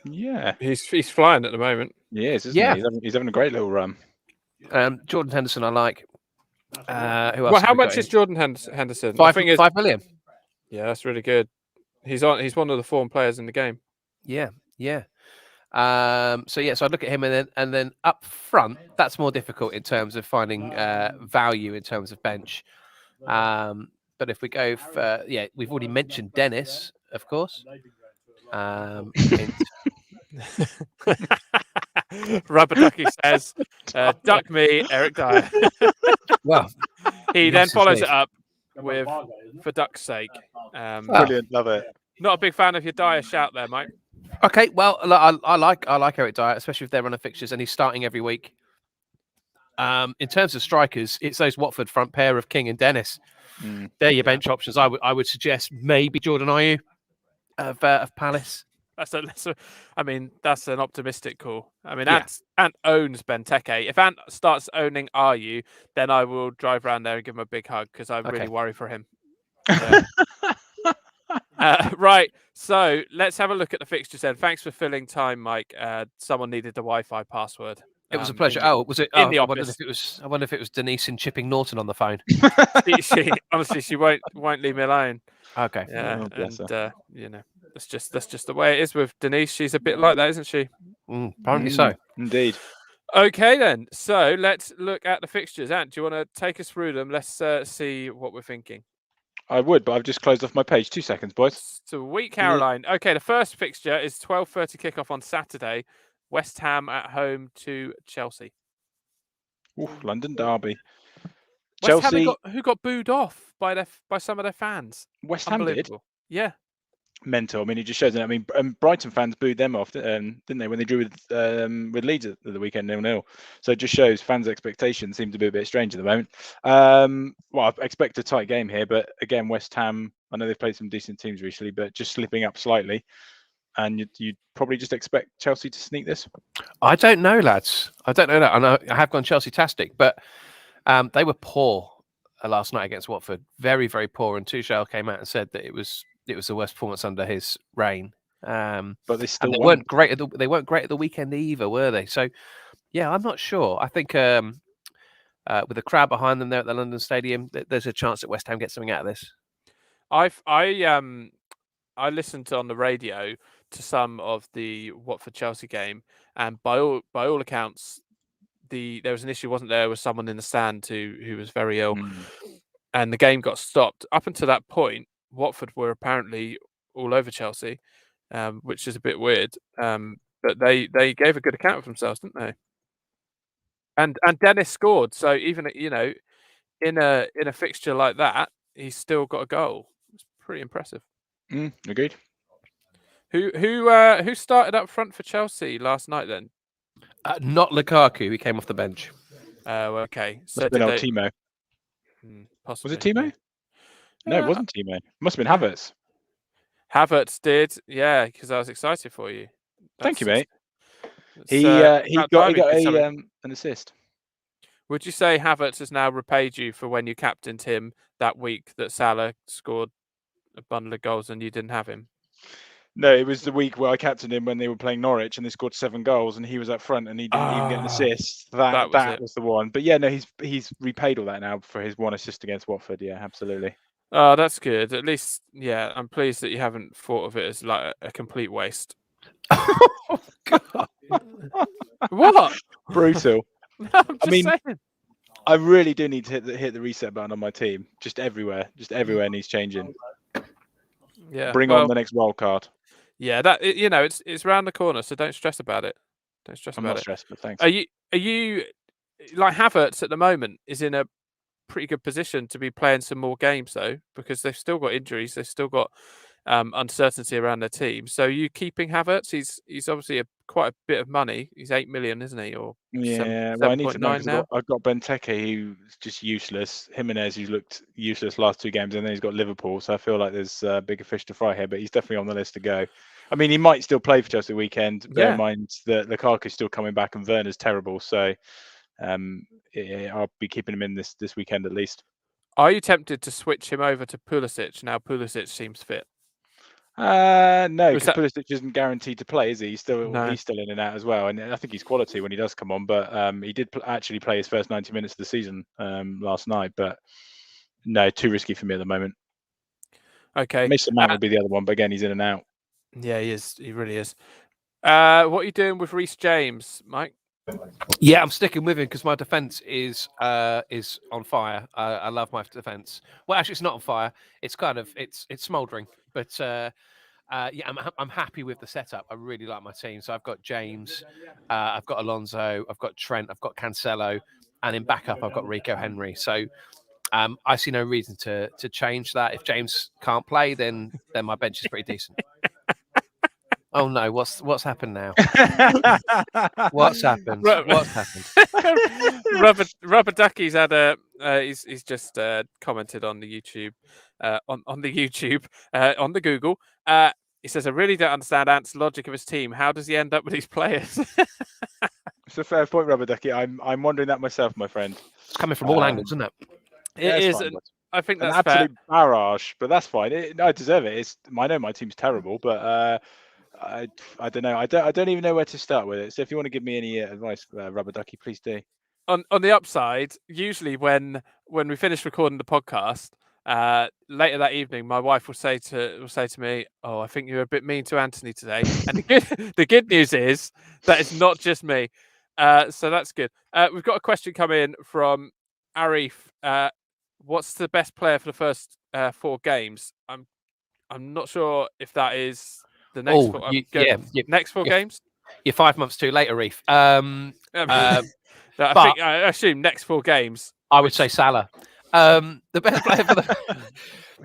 Yeah, he's flying at the moment. He is, isn't he? He's having a great little run. Jordan Henderson, I like. Who else? Well, how much is Jordan Henderson? 5 million. Yeah, that's really good. He's one of the form players in the game. Yeah. So I'd look at him, and then up front, that's more difficult in terms of finding value in terms of bench. But if we go for we've already mentioned Dennis, of course. Rubber Ducky says, "Duck me, Eric Dyer." Well, he then follows it up with "For duck's sake." Brilliant, love it. Not a big fan of your Dyer shout there, Mike. Okay, well, I like Eric Dyer, especially if they're running fixtures and he's starting every week. In terms of strikers, it's those Watford front pair of King and Dennis. They're your bench options. I would suggest maybe Jordan Ayew of Palace. That's an optimistic call. I mean, Ant owns Benteke. If Ant starts owning Ayew, then I will drive around there and give him a big hug because I really worry for him. Right, so let's have a look at the fixtures then. Thanks for filling time, Mike. Someone needed the Wi-Fi password. It was a pleasure. Was it? in the I wondered office. if it was. I wonder if it was Denise and Chipping Norton on the phone. she honestly, she won't leave me alone. Okay. Yeah, Oh, bless and that's just the way it is with Denise. She's a bit like that, isn't she? Apparently so. Indeed. Okay, then. So let's look at the fixtures. Ant, do you want to take us through them? Let's see what we're thinking. I would, but I've just closed off my page. 2 seconds, boys. Sweet Caroline. Okay, the first fixture is 12:30 kickoff on Saturday. West Ham at home to Chelsea. London derby. West Ham Chelsea. who got booed off by some of their fans. West Ham did. Unbelievable. Yeah. Mental. I mean, it just shows. I mean, Brighton fans booed them off, didn't they, when they drew with Leeds at the weekend 0-0? So it just shows fans' expectations seem to be a bit strange at the moment. Well, I expect a tight game here, but again, West Ham. I know they've played some decent teams recently, but just slipping up slightly. And you'd probably just expect Chelsea to sneak this. I don't know, lads. I don't know that. I know I have gone Chelsea-tastic, but they were poor last night against Watford. Very, very poor. And Tuchel came out and said that it was the worst performance under his reign. But they still weren't great. They weren't great at the weekend either, were they? So, yeah, I'm not sure. I think with the crowd behind them there at the London Stadium, there's a chance that West Ham get something out of this. I listened on the radio to some of the Watford Chelsea game, and by all accounts, there was an issue, wasn't there, with someone in the stand who was very ill, and the game got stopped. Up until that point, Watford were apparently all over Chelsea, which is a bit weird. But they gave a good account of themselves, didn't they? And Dennis scored, so even in a fixture like that, he's still got a goal. It's pretty impressive. Agreed. Who started up front for Chelsea last night then? Not Lukaku. He came off the bench. Oh, okay. So must have been Timo. Possibly. Was it Timo? No, it wasn't Timo. It must have been Havertz. Havertz did, yeah, because I was excited for you. Thank you, mate. He got an assist. Would you say Havertz has now repaid you for when you captained him that week that Salah scored a bundle of goals and you didn't have him? No, it was the week where I captained him when they were playing Norwich and they scored 7 goals and he was up front and he didn't even get an assist. That was the one. But yeah, no, he's repaid all that now for his 1 assist against Watford. Yeah, absolutely. Oh, that's good. At least, yeah, I'm pleased that you haven't thought of it as like a complete waste. Oh, God. What? Brutal. I'm just saying. I really do need to hit the reset button on my team. Just everywhere needs changing. Yeah. Bring on the next wild card. Yeah, that it's round the corner, so don't stress about it. I'm not stressed, but thanks. Are you like Havertz at the moment is in a pretty good position to be playing some more games though, because they've still got injuries, they've still got uncertainty around their team. So are you keeping Havertz? He's obviously quite a bit of money. He's 8 million, isn't he? Or yeah, well, I need to know now. I've got Benteke, who's just useless. Jimenez, who's looked useless last 2 games, and then he's got Liverpool. So I feel like there's bigger fish to fry here. But he's definitely on the list to go. I mean, he might still play for Chelsea weekend. Bear in mind that Lukaku's still coming back and Werner's terrible. So I'll be keeping him in this weekend at least. Are you tempted to switch him over to Pulisic now? Pulisic seems fit. No, because Pulisic isn't guaranteed to play, is he? He's still in and out as well, and I think he's quality when he does come on. But he did actually play his first 90 minutes of the season last night. But no, too risky for me at the moment. Okay, Mason Mount would be the other one, but again, he's in and out. Yeah, he is. He really is. What are you doing with Reece James, Mike? Yeah, I'm sticking with him because my defense is on fire. I love my defense. Well, actually, it's not on fire. It's kind of it's smouldering. But yeah, I'm happy with the setup. I really like my team. So I've got James, I've got Alonso, I've got Trent, I've got Cancelo, and in backup I've got Rico Henry. So I see no reason to change that. If James can't play, then my bench is pretty decent. Oh no! What's happened now? What's happened? What's happened? Rubber Ducky's had he's just commented on the YouTube, on the Google. He says, "I really don't understand Ant's logic of his team. How does he end up with these players?" It's a fair point, Rubber Ducky. I'm wondering that myself, my friend. It's coming from all angles, isn't it? It is. I think that's an absolute barrage, but that's fine. I deserve it. I know my team's terrible, but I don't know. I don't even know where to start with it. So if you want to give me any advice, Rubber Ducky, please do. On the upside, usually when we finish recording the podcast, later that evening, my wife will say to me, "Oh, I think you're a bit mean to Anthony today." And the good news is that it's not just me. So that's good. We've got a question come in from Arif. What's the best player for the first 4 games? I'm not sure if that is the next next 4 games. You're 5 months too late, Arif. I assume next 4 games. I would say Salah. The best player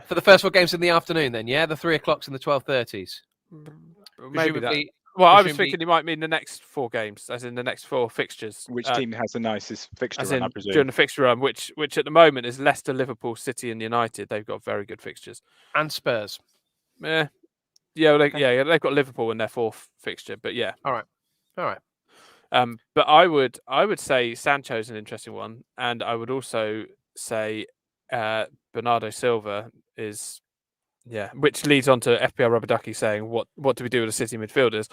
for the first 4 games in the afternoon, then, yeah, the 3 o'clocks and the 12:30s. Maybe that. Well, I was thinking you might mean the next 4 games, as in the next 4 fixtures. Which team has the nicest fixture run, I presume? During the fixture run, which at the moment is Leicester, Liverpool, City, and United. They've got very good fixtures. And Spurs. Yeah, they've got Liverpool in their 4th fixture, but yeah. All right. But I would say Sancho's an interesting one, and I would also say Bernardo Silva is. Yeah, which leads on to FPL Rubber Ducky saying, what do we do with the City midfielders?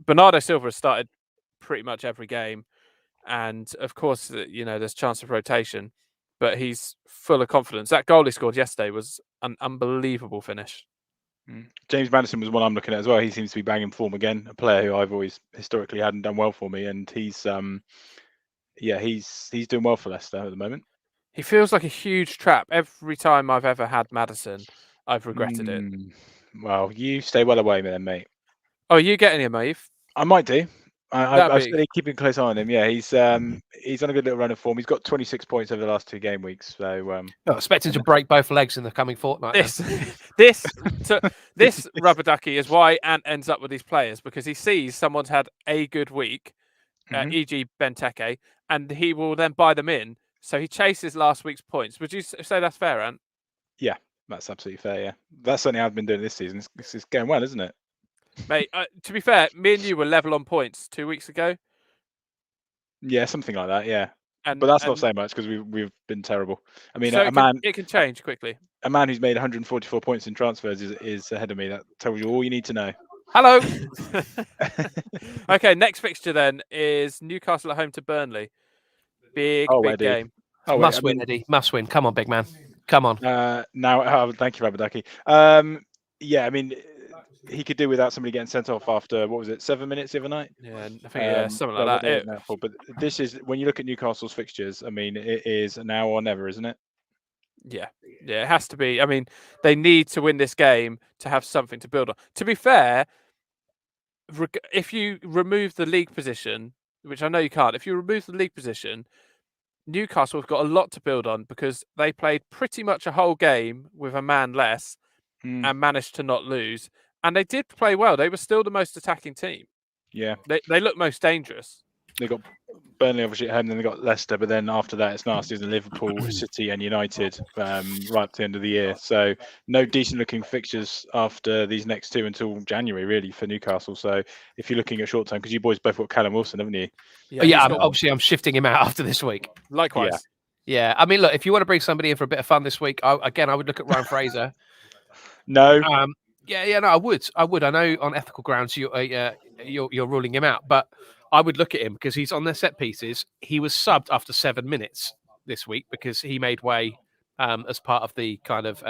Bernardo Silva has started pretty much every game. And, of course, there's chance of rotation. But he's full of confidence. That goal he scored yesterday was an unbelievable finish. James Madison was one I'm looking at as well. He seems to be banging form again, a player who I've always historically hadn't done well for me. And he's doing well for Leicester at the moment. He feels like a huge trap. Every time I've ever had Madison, I've regretted it. Well, you stay well away then, mate. Oh, are you getting him, Eve? I might do. I'm certainly keeping a close eye on him. Yeah, he's on a good little run of form. He's got 26 points over the last 2 game weeks. So expecting to break both legs in the coming fortnight. This Rubber Ducky is why Ant ends up with these players, because he sees someone's had a good week, e.g. Benteke, and he will then buy them in. So he chases last week's points. Would you say that's fair, Ant? Yeah, that's absolutely fair. Yeah, that's something I've been doing this season. This is going well, isn't it? Mate, to be fair, me and you were level on points 2 weeks ago. Yeah, something like that. Yeah, but that's not saying much because we've been terrible. I mean, so it can change quickly. A man who's made 144 points in transfers is ahead of me. That tells you all you need to know. Hello. Okay, next fixture then is Newcastle at home to Burnley. Big game. Oh, must win, Eddie. Must win. Come on, big man. Come on. Thank you, Rabadaki. Yeah, I mean, he could do without somebody getting sent off after, 7 minutes the other night? Yeah, I think something like that. But this is, when you look at Newcastle's fixtures, I mean, it is now or never, isn't it? Yeah, it has to be. I mean, they need to win this game to have something to build on. To be fair, if you remove the league position, which I know you can't, if you remove the league position, Newcastle have got a lot to build on because they played pretty much a whole game with a man less and managed to not lose. And they did play well. They were still the most attacking team. Yeah. They look most dangerous. They got Burnley obviously at home, then they got Leicester, but then after that it's nasty, isn't it? Liverpool, City and United right up to the end of the year. So no decent looking fixtures after these next 2 until January really for Newcastle. So if you're looking at short term, because you boys both got Callum Wilson, haven't you? Yeah, I'm shifting him out after this week. Likewise. Yeah. I mean, look, if you want to bring somebody in for a bit of fun this week, I would look at Ryan Fraser. No. No, I would. I know on ethical grounds you're ruling him out, but I would look at him because he's on their set pieces. He was subbed after 7 minutes this week because he made way as part of the kind of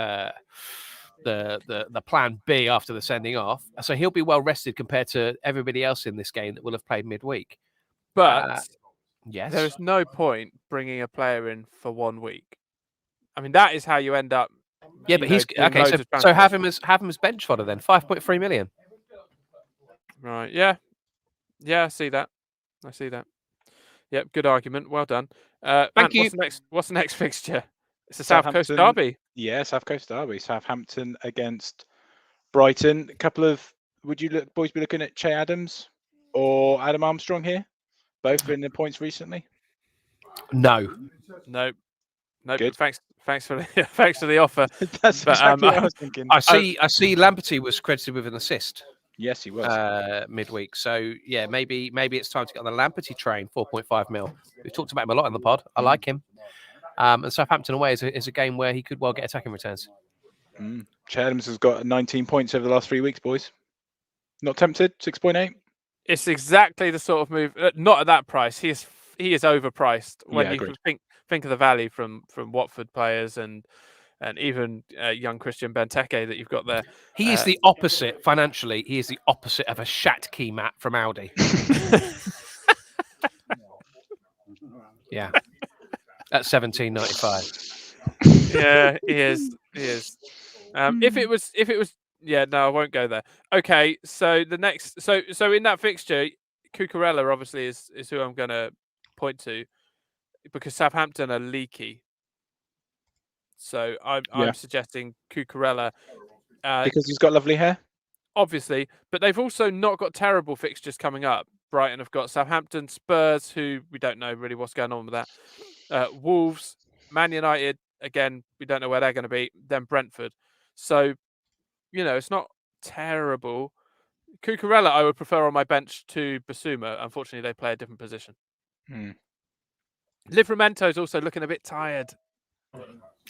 the plan B after the sending off. So he'll be well rested compared to everybody else in this game that will have played midweek. But yes, there is no point bringing a player in for 1 week. I mean, that is how you end up. Yeah, but he's okay. So have him as bench fodder then. 5.3 million. Right. Yeah. I see that. Yep. Good argument. Well done. Thank you. What's the next fixture? It's a South Coast derby. Yeah, South Coast derby. Southampton against Brighton. A couple of. Would you boys be looking at Che Adams or Adam Armstrong here? Both in the points recently. No. Good. Thanks for the offer. That's exactly what I was thinking. I see Lamperty was credited with an assist. Yes, he was midweek. So yeah, maybe it's time to get on the Lamperty train. 4.5 mil. We've talked about him a lot in the pod. I like him. And Southampton away is a game where he could well get attacking returns. Che Adams has got 19 points over the last 3 weeks, boys. Not tempted? 6.8? It's exactly the sort of move. Not at that price. He is overpriced when Yeah, you agreed. think of the value from Watford players and even young Christian Benteke that you've got there. He is the opposite financially. He is the opposite of a Shatki mat from Audi. Yeah, at 17.95. Yeah, he is. He is. If it was, yeah, no, I won't go there. Okay, so the next, so in that fixture, Cucurella obviously is who I'm going to point to because Southampton are leaky. So I'm suggesting Cucurella. Because he's got lovely hair? Obviously, but they've also not got terrible fixtures coming up. Brighton have got Southampton, Spurs, who we don't know really what's going on with that. Wolves, Man United, again, we don't know where they're going to be. Then Brentford. So, it's not terrible. Cucurella, I would prefer on my bench to Basuma. Unfortunately, they play a different position. Livramento is also looking a bit tired.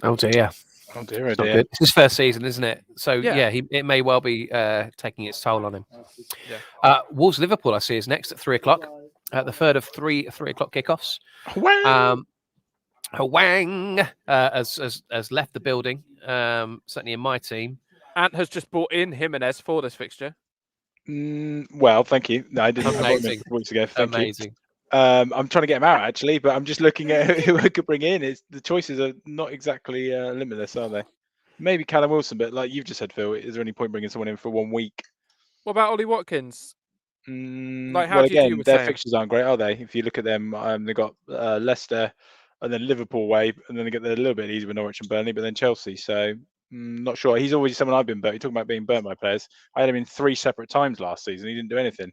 Oh dear. Oh dear, It's not good. It's his first season, isn't it? So Yeah. it may well be taking its toll on him. Yeah. Wolves Liverpool, I see, is next at 3:00. The third of three o'clock kickoffs. Wang has left the building. Certainly in my team. Ant has just brought in Jimenez for this fixture. Well, thank you. No, I didn't. Amazing. I bought him weeks ago. Thank Amazing. you. I'm trying to get him out actually, but I'm just looking at who I could bring in. The choices are not exactly limitless, are they? Maybe Callum Wilson, but like you've just said, Phil, is there any point bringing someone in for 1 week? What about Ollie Watkins? Well, again, their fixtures aren't great, are they? If you look at them, they've got Leicester and then Liverpool away, and then they get a little bit easier with Norwich and Burnley, but then Chelsea. So not sure. He's always someone I've been burnt. You're talking about being burnt by players. I had him in 3 separate times last season. He didn't do anything.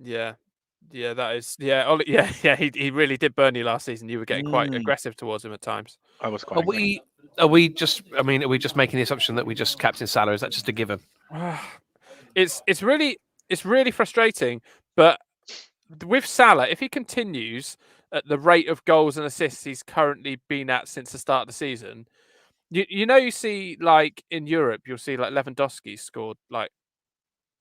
Yeah, that is. Yeah, Ollie, yeah. He really did burn you last season. You were getting quite aggressive towards him at times. I was quite. Are we just making the assumption that we just captain Salah? Is that just a given? It's really frustrating. But with Salah, if he continues at the rate of goals and assists he's currently been at since the start of the season, you see like in Europe, you'll see like Lewandowski scored like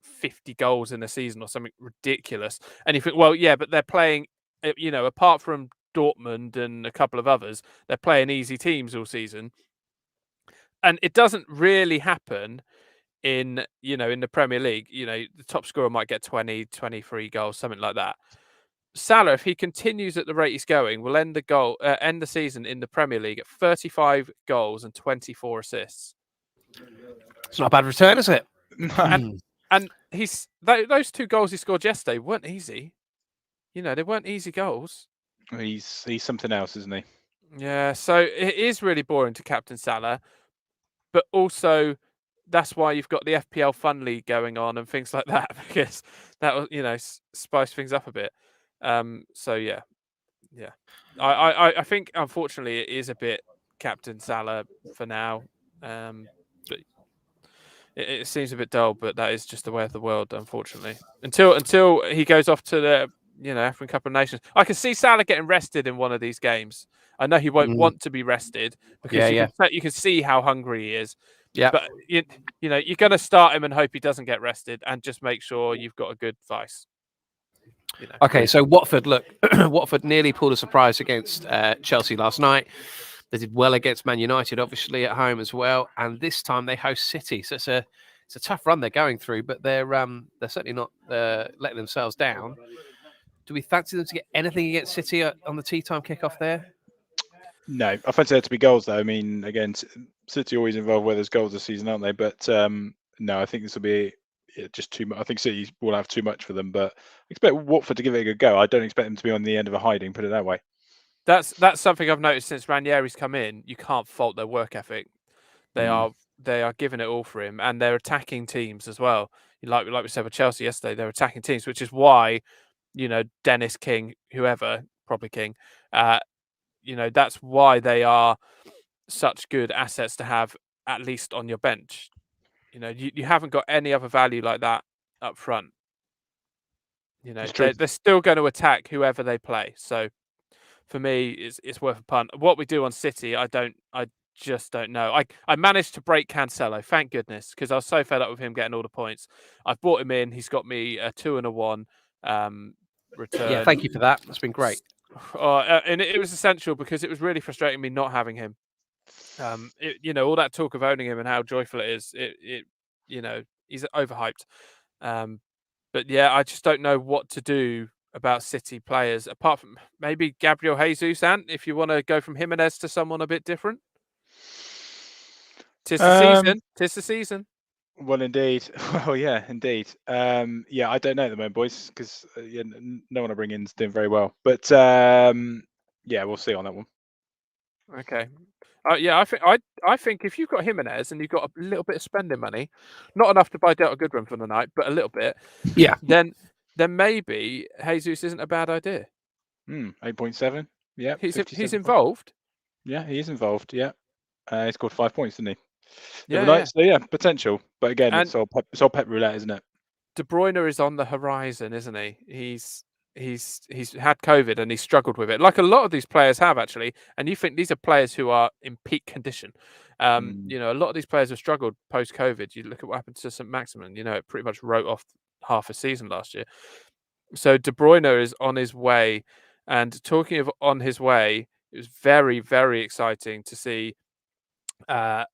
50 goals in a season or something ridiculous, and you think, well, yeah, but they're playing, apart from Dortmund and a couple of others, they're playing easy teams all season, and it doesn't really happen in the Premier League. The top scorer might get 20, 23 goals, something like that. Salah, if he continues at the rate he's going, will end the season in the Premier League at 35 goals and 24 assists. It's not a bad return, is it? And those 2 goals he scored yesterday weren't easy. They weren't easy goals. He's something else, isn't he? Yeah, so it is really boring to captain Salah, but also that's why you've got the FPL Fun League going on and things like that, because that will, spice things up a bit. So yeah. I think unfortunately it is a bit captain Salah for now. But it seems a bit dull, but that is just the way of the world, unfortunately. Until he goes off to the African Cup of Nations, I can see Salah getting rested in one of these games. I know he won't want to be rested because you can see how hungry he is. Yeah, but you're going to start him and hope he doesn't get rested, and just make sure you've got a good vice. Okay, so Watford, look, Watford nearly pulled a surprise against Chelsea last night. They did well against Man United, obviously, at home as well. And this time they host City. So it's a tough run they're going through, but they're certainly not letting themselves down. Do we fancy them to get anything against City on the tea time kickoff there? No, I fancy there to be goals, though. I mean, again, City always involved where there's goals this season, aren't they? But no, I think this will be just too much. I think City will have too much for them, but I expect Watford to give it a good go. I don't expect them to be on the end of a hiding, put it that way. That's something I've noticed since Ranieri's come in. You can't fault their work ethic. They are giving it all for him, and they're attacking teams as well. Like we said with Chelsea yesterday, they're attacking teams, which is why Dennis King, whoever, probably King, that's why they are such good assets to have at least on your bench. You haven't got any other value like that up front. They're still going to attack whoever they play. So for me, it's worth a punt. What we do on City, I just don't know. I managed to break Cancelo, thank goodness, because I was so fed up with him getting all the points. I've brought him in. He's got me a 2 and a 1 return. Yeah, thank you for that. That's been great. And it was essential because it was really frustrating me not having him. All that talk of owning him and how joyful it is, he's overhyped. But yeah, I just don't know what to do about City players apart from maybe Gabriel Jesus. Ant, if you want to go from Jimenez to someone a bit different, tis the season. Tis the season. Well, indeed. Well, yeah, indeed. Yeah, I don't know at the moment, boys, because no one I bring in is doing very well. But yeah, we'll see on that one. Okay. Yeah, I think if you've got Jimenez and you've got a little bit of spending money, not enough to buy Delta Goodrun for the night, but a little bit, Yeah. then maybe Jesus isn't a bad idea. 8.7. Yeah, he's involved. Yeah, he is involved. Yeah, he scored 5 points, didn't he? Yeah. So yeah, potential. But again, And it's all pep roulette, isn't it? De Bruyne is on the horizon, isn't he? He's had COVID and he struggled with it, like a lot of these players have actually. And you think these are players who are in peak condition. A lot of these players have struggled post COVID. You look at what happened to St. Maximin. It pretty much wrote off half a season last year. So De Bruyne is on his way. And talking of on his way, it was very, very exciting to see the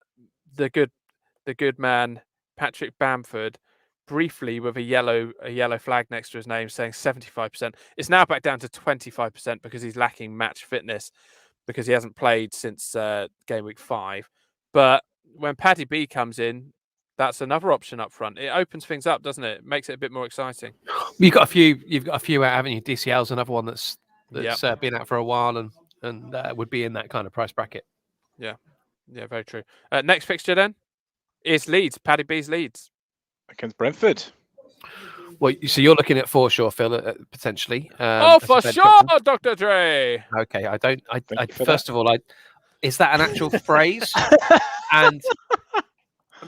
good man Patrick Bamford briefly with a yellow flag next to his name saying 75%. It's now back down to 25% because he's lacking match fitness because he hasn't played since game week 5. But when Paddy B comes in, that's another option up front. It opens things up, doesn't it? It makes it a bit more exciting. You've got a few out, haven't you? DCL's another one that's been out for a while and would be in that kind of price bracket. Yeah, very true. Next fixture then is Leeds. Paddy B's Leeds against Brentford. Well, so you're looking at Forshaw, Phil, potentially. For sure, Dr. Dre. Okay, first of all, is that an actual phrase? And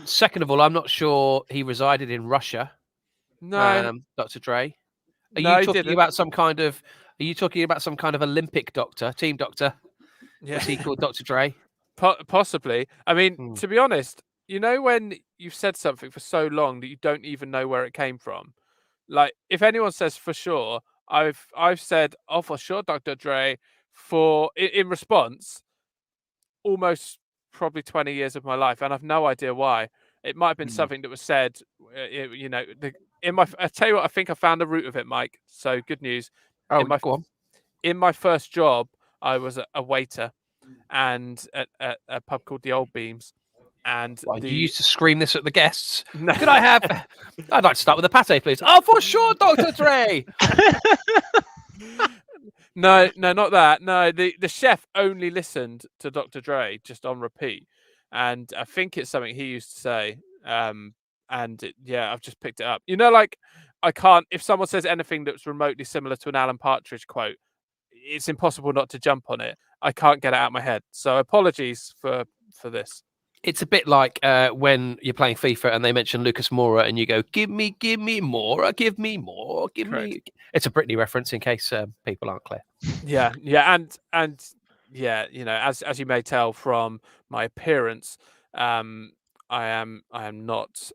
second of all, I'm not sure he resided in Russia. No, Dr. Dre. Are you talking about some kind of Olympic doctor, team doctor? Yeah. Is he called Dr. Dre? Possibly. I mean, to be honest, when you've said something for so long that you don't even know where it came from. Like, if anyone says for sure, I've said, oh, for sure, Dr. Dre, in response, almost probably 20 years of my life, and I've no idea why. It might have been something that was said, I tell you what, I think I found the root of it, Mike. So good news. Oh, go on. In my first job, I was a waiter, and at a pub called the Old Beams. And you used to scream this at the guests. No. Could I have? I'd like to start with a pate, please. Oh, for sure, Dr. Dre. No, not that. No, the chef only listened to Dr. Dre just on repeat, and I think it's something he used to say. I've just picked it up. I can't. If someone says anything that's remotely similar to an Alan Partridge quote, it's impossible not to jump on it. I can't get it out of my head. So apologies for this. It's a bit like when you're playing FIFA and they mention Lucas Moura and you go, give me Moura, give me more, give Correct. me. It's a Britney reference in case people aren't clear. Yeah, and yeah, as you may tell from my appearance, I am not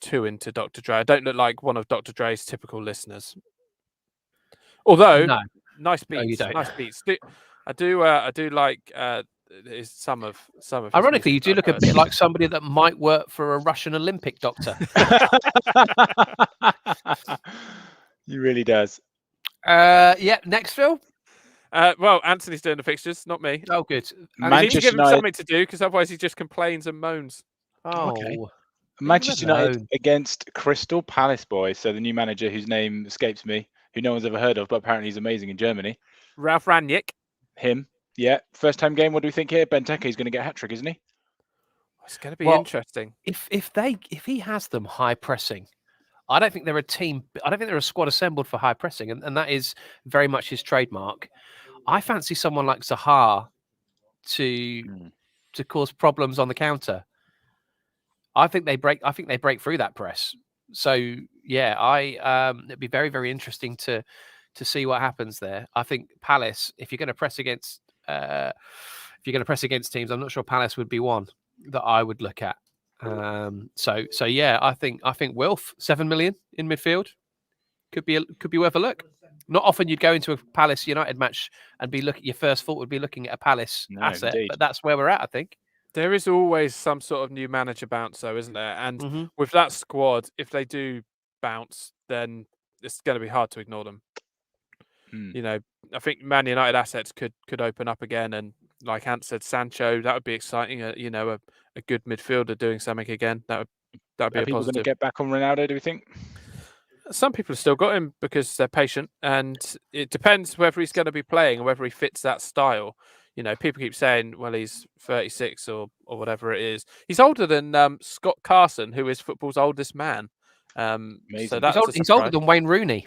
too into Dr. Dre. I don't look like one of Dr. Dre's typical listeners. Although, nice beats. No, you don't. Nice beats. I do like some of. Ironically, you do look a bit like somebody that might work for a Russian Olympic doctor. He really does. Yeah. Next, Phil. Well, Anthony's doing the fixtures, not me. Oh, good. I need to give him something to do because otherwise he just complains and moans. Oh. Okay. Manchester United against Crystal Palace, boys. So the new manager, whose name escapes me, who no one's ever heard of, but apparently he's amazing in Germany. Ralf Rangnick. Him. Yeah. First time game. What do we think here? Benteke is going to get a hat trick, isn't he? It's going to be interesting. If he has them high pressing, I don't think they're a team. I don't think they're a squad assembled for high pressing, and that is very much his trademark. I fancy someone like Zaha to cause problems on the counter. I think they break through that press. So yeah, it'd be very, very interesting to see what happens there. I think Palace, if you're going to press against if you're going to press against teams, I'm not sure Palace would be one that I would look at. So yeah, I think Wilf 7 million in midfield could be worth a look. Not often you'd go into a Palace United match and your first thought would be looking at a Palace asset, indeed. but that's where we're at, I think. There is always some sort of new manager bounce, though, isn't there? And with that squad, if they do bounce, then it's going to be hard to ignore them. You know, I think Man United assets could open up again, and like Ant said, Sancho, that would be exciting. You know, a good midfielder doing something again. That'd be Are a people going to positive. get back on Ronaldo, do we think? Some people have still got him because they're patient, and it depends whether he's going to be playing and whether he fits that style. You know, people keep saying, well, he's 36 or whatever it is. He's older than Scott Carson, who is football's oldest man. So that's he's older than Wayne Rooney.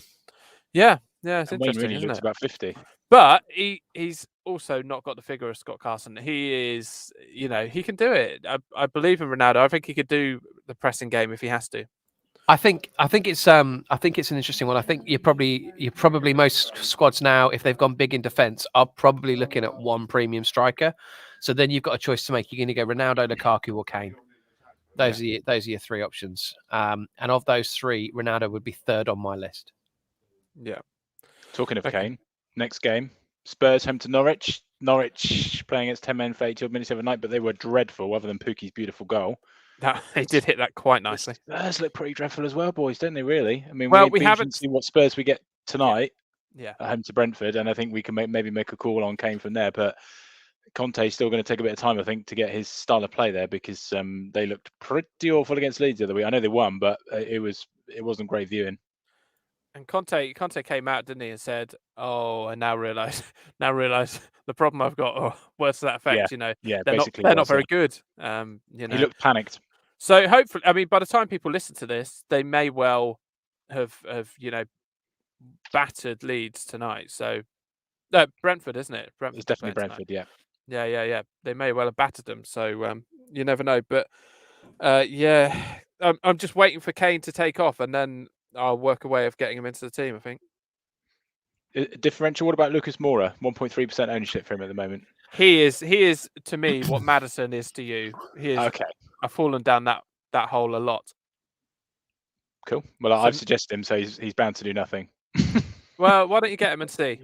Yeah, it's and Wayne interesting, Rooney isn't looks it? about 50. But he's also not got the figure of Scott Carson. He is, you know, he can do it. I believe in Ronaldo. I think he could do the pressing game if he has to. I think it's an interesting one. I think you're probably most squads now, if they've gone big in defence, are probably looking at one premium striker. So then you've got a choice to make. You're going to go Ronaldo, Lukaku, or Kane. Those are your three options. And of those three, Ronaldo would be third on my list. Yeah. Talking of Kane, next game, Spurs home to Norwich. Norwich playing against 10 men for 80 minutes every night, but they were dreadful, other than Pukki's beautiful goal. He did hit that quite nicely. Spurs look pretty dreadful as well, boys, don't they? Really? I mean, well, we haven't seen what Spurs we get tonight. Yeah. At home to Brentford, and I think we can maybe make a call on Kane from there. But Conte's still going to take a bit of time, I think, to get his style of play there because they looked pretty awful against Leeds the other week. I know they won, but it wasn't great viewing. And Conte came out, didn't he, and said, "Oh, I now realise the problem I've got, or words to that effect. They're not very good. He looked panicked. So hopefully, I mean, by the time people listen to this, they may well have battered Leeds tonight. So Brentford, isn't it? It's definitely Brentford, tonight. Yeah. They may well have battered them. So you never know. But I'm just waiting for Kane to take off, and then I'll work a way of getting him into the team, I think. Differential. What about Lucas Moura? 1.3% ownership for him at the moment. He is to me what Madison is to you. He is okay. I've fallen down that hole a lot. Cool. Well, I've suggested him, so he's bound to do nothing. Well, why don't you get him and see?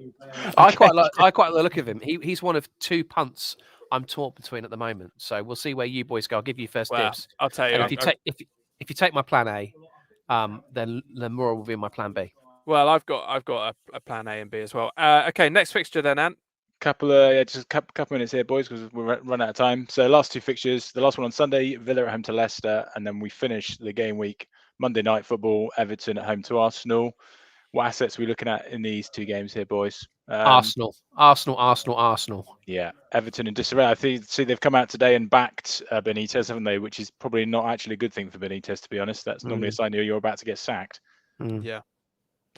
I quite like the look of him. He's one of two punts I'm torn between at the moment. So we'll see where you boys go. I'll give you first dibs. I'll tell you. And if you take my plan A, then Moura will be my plan B. Well, I've got a plan A and B as well. Okay, next fixture then, Ant. Couple minutes here, boys, because we're run out of time. So last two fixtures. The last one on Sunday, Villa at home to Leicester, and then we finish the game week Monday night football, Everton at home to Arsenal. What assets are we looking at in these two games here, boys? Arsenal. Yeah, Everton in disarray. I see they've come out today and backed Benitez, haven't they? Which is probably not actually a good thing for Benitez, to be honest. That's normally a sign you're about to get sacked. Yeah.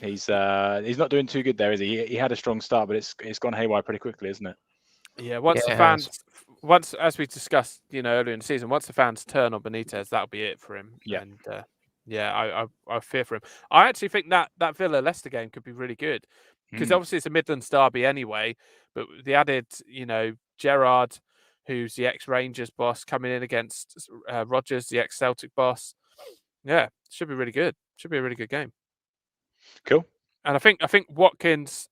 He's not doing too good there, is he? He had a strong start, but it's gone haywire pretty quickly, isn't it? Yeah. Once, as we discussed, earlier in the season, once the fans turn on Benitez, that'll be it for him. Yeah. And I fear for him. I actually think that Villa Leicester game could be really good because obviously it's a Midlands derby anyway. But the added, Gerrard, who's the ex-Rangers boss, coming in against Rodgers, the ex-Celtic boss. Yeah, should be really good. Should be a really good game. Cool. And I think Watkins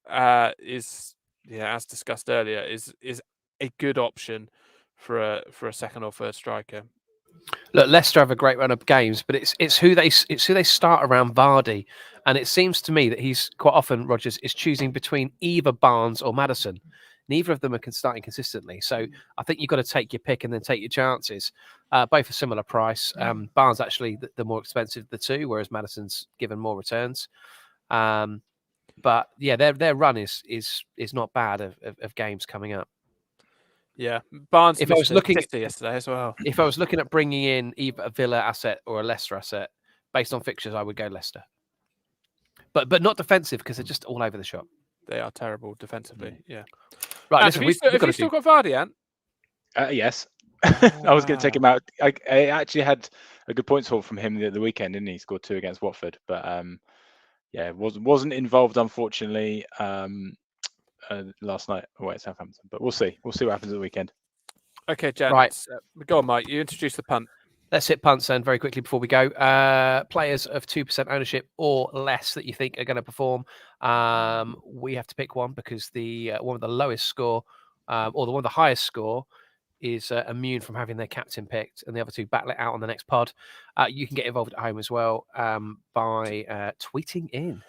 is, as discussed earlier, is a good option for a second or third striker. Look, Leicester have a great run of games, but it's who they start around Vardy, and it seems to me that he's quite often, Rodgers, is choosing between either Barnes or Madison. Neither of them are starting consistently, so I think you've got to take your pick and then take your chances. Both a similar price. Barnes actually the more expensive of the two, whereas Madison's given more returns. But yeah, their run is not bad of games coming up. Yeah, Barnes. If I was looking at yesterday as well, if I was looking at bringing in either a Villa asset or a Leicester asset based on fixtures, I would go Leicester. But not defensive because they're just all over the shop. They are terrible defensively. Yeah. Right. Listen, have you still got Vardy, Ant? Yes. I was going to take him out. I actually had a good points haul from him the weekend, didn't he? He scored 2 against Watford, but wasn't involved unfortunately last night away at Southampton. But we'll see. We'll see what happens at the weekend. Okay, gents. Right. Go on, Mike. You introduce the punt. Let's hit punts then very quickly before we go. Players of 2% ownership or less that you think are going to perform. We have to pick one because the one with the lowest score or the one with the highest score is immune from having their captain picked, and the other two battle it out on the next pod. You can get involved at home as well by tweeting in.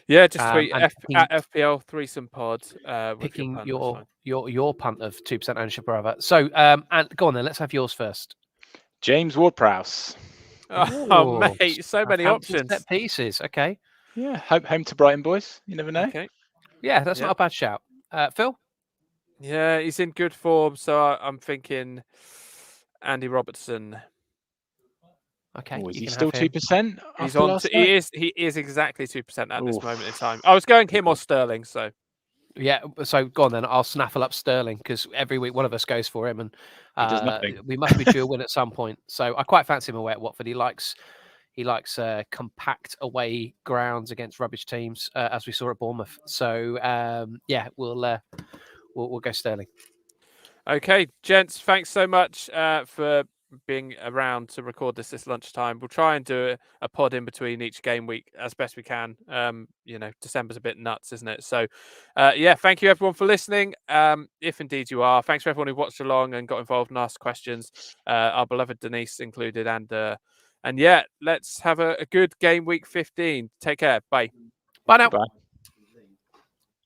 Yeah, just tweet and at FPL threesome pod with picking your punt. your punt of 2% ownership or other. So and go on then, let's have yours first. James Ward-Prowse. Oh, mate, so many options. Set pieces. Okay. Yeah, home to Brighton, boys. You never know. Okay. Yeah, that's not a bad shout. Phil? Yeah, he's in good form, so I'm thinking Andy Robertson. Okay. Is he still 2%? He's on. He is exactly 2% at this moment in time. I was going him or Sterling, so. Yeah, so go on then. I'll snaffle up Sterling because every week one of us goes for him, and he does nothing. We must be due a win at some point. So I quite fancy him away at Watford. He likes compact away grounds against rubbish teams, as we saw at Bournemouth. So yeah, we'll go Sterling. Okay, gents, thanks so much for being around to record this lunchtime. We'll try and do a pod in between each game week as best we can. December's a bit nuts, isn't it? So yeah, thank you everyone for listening. If indeed you are, thanks for everyone who watched along and got involved and asked questions, our beloved Denise included. And yeah, let's have a good game week 15. Take care. Bye. Bye now. Bye.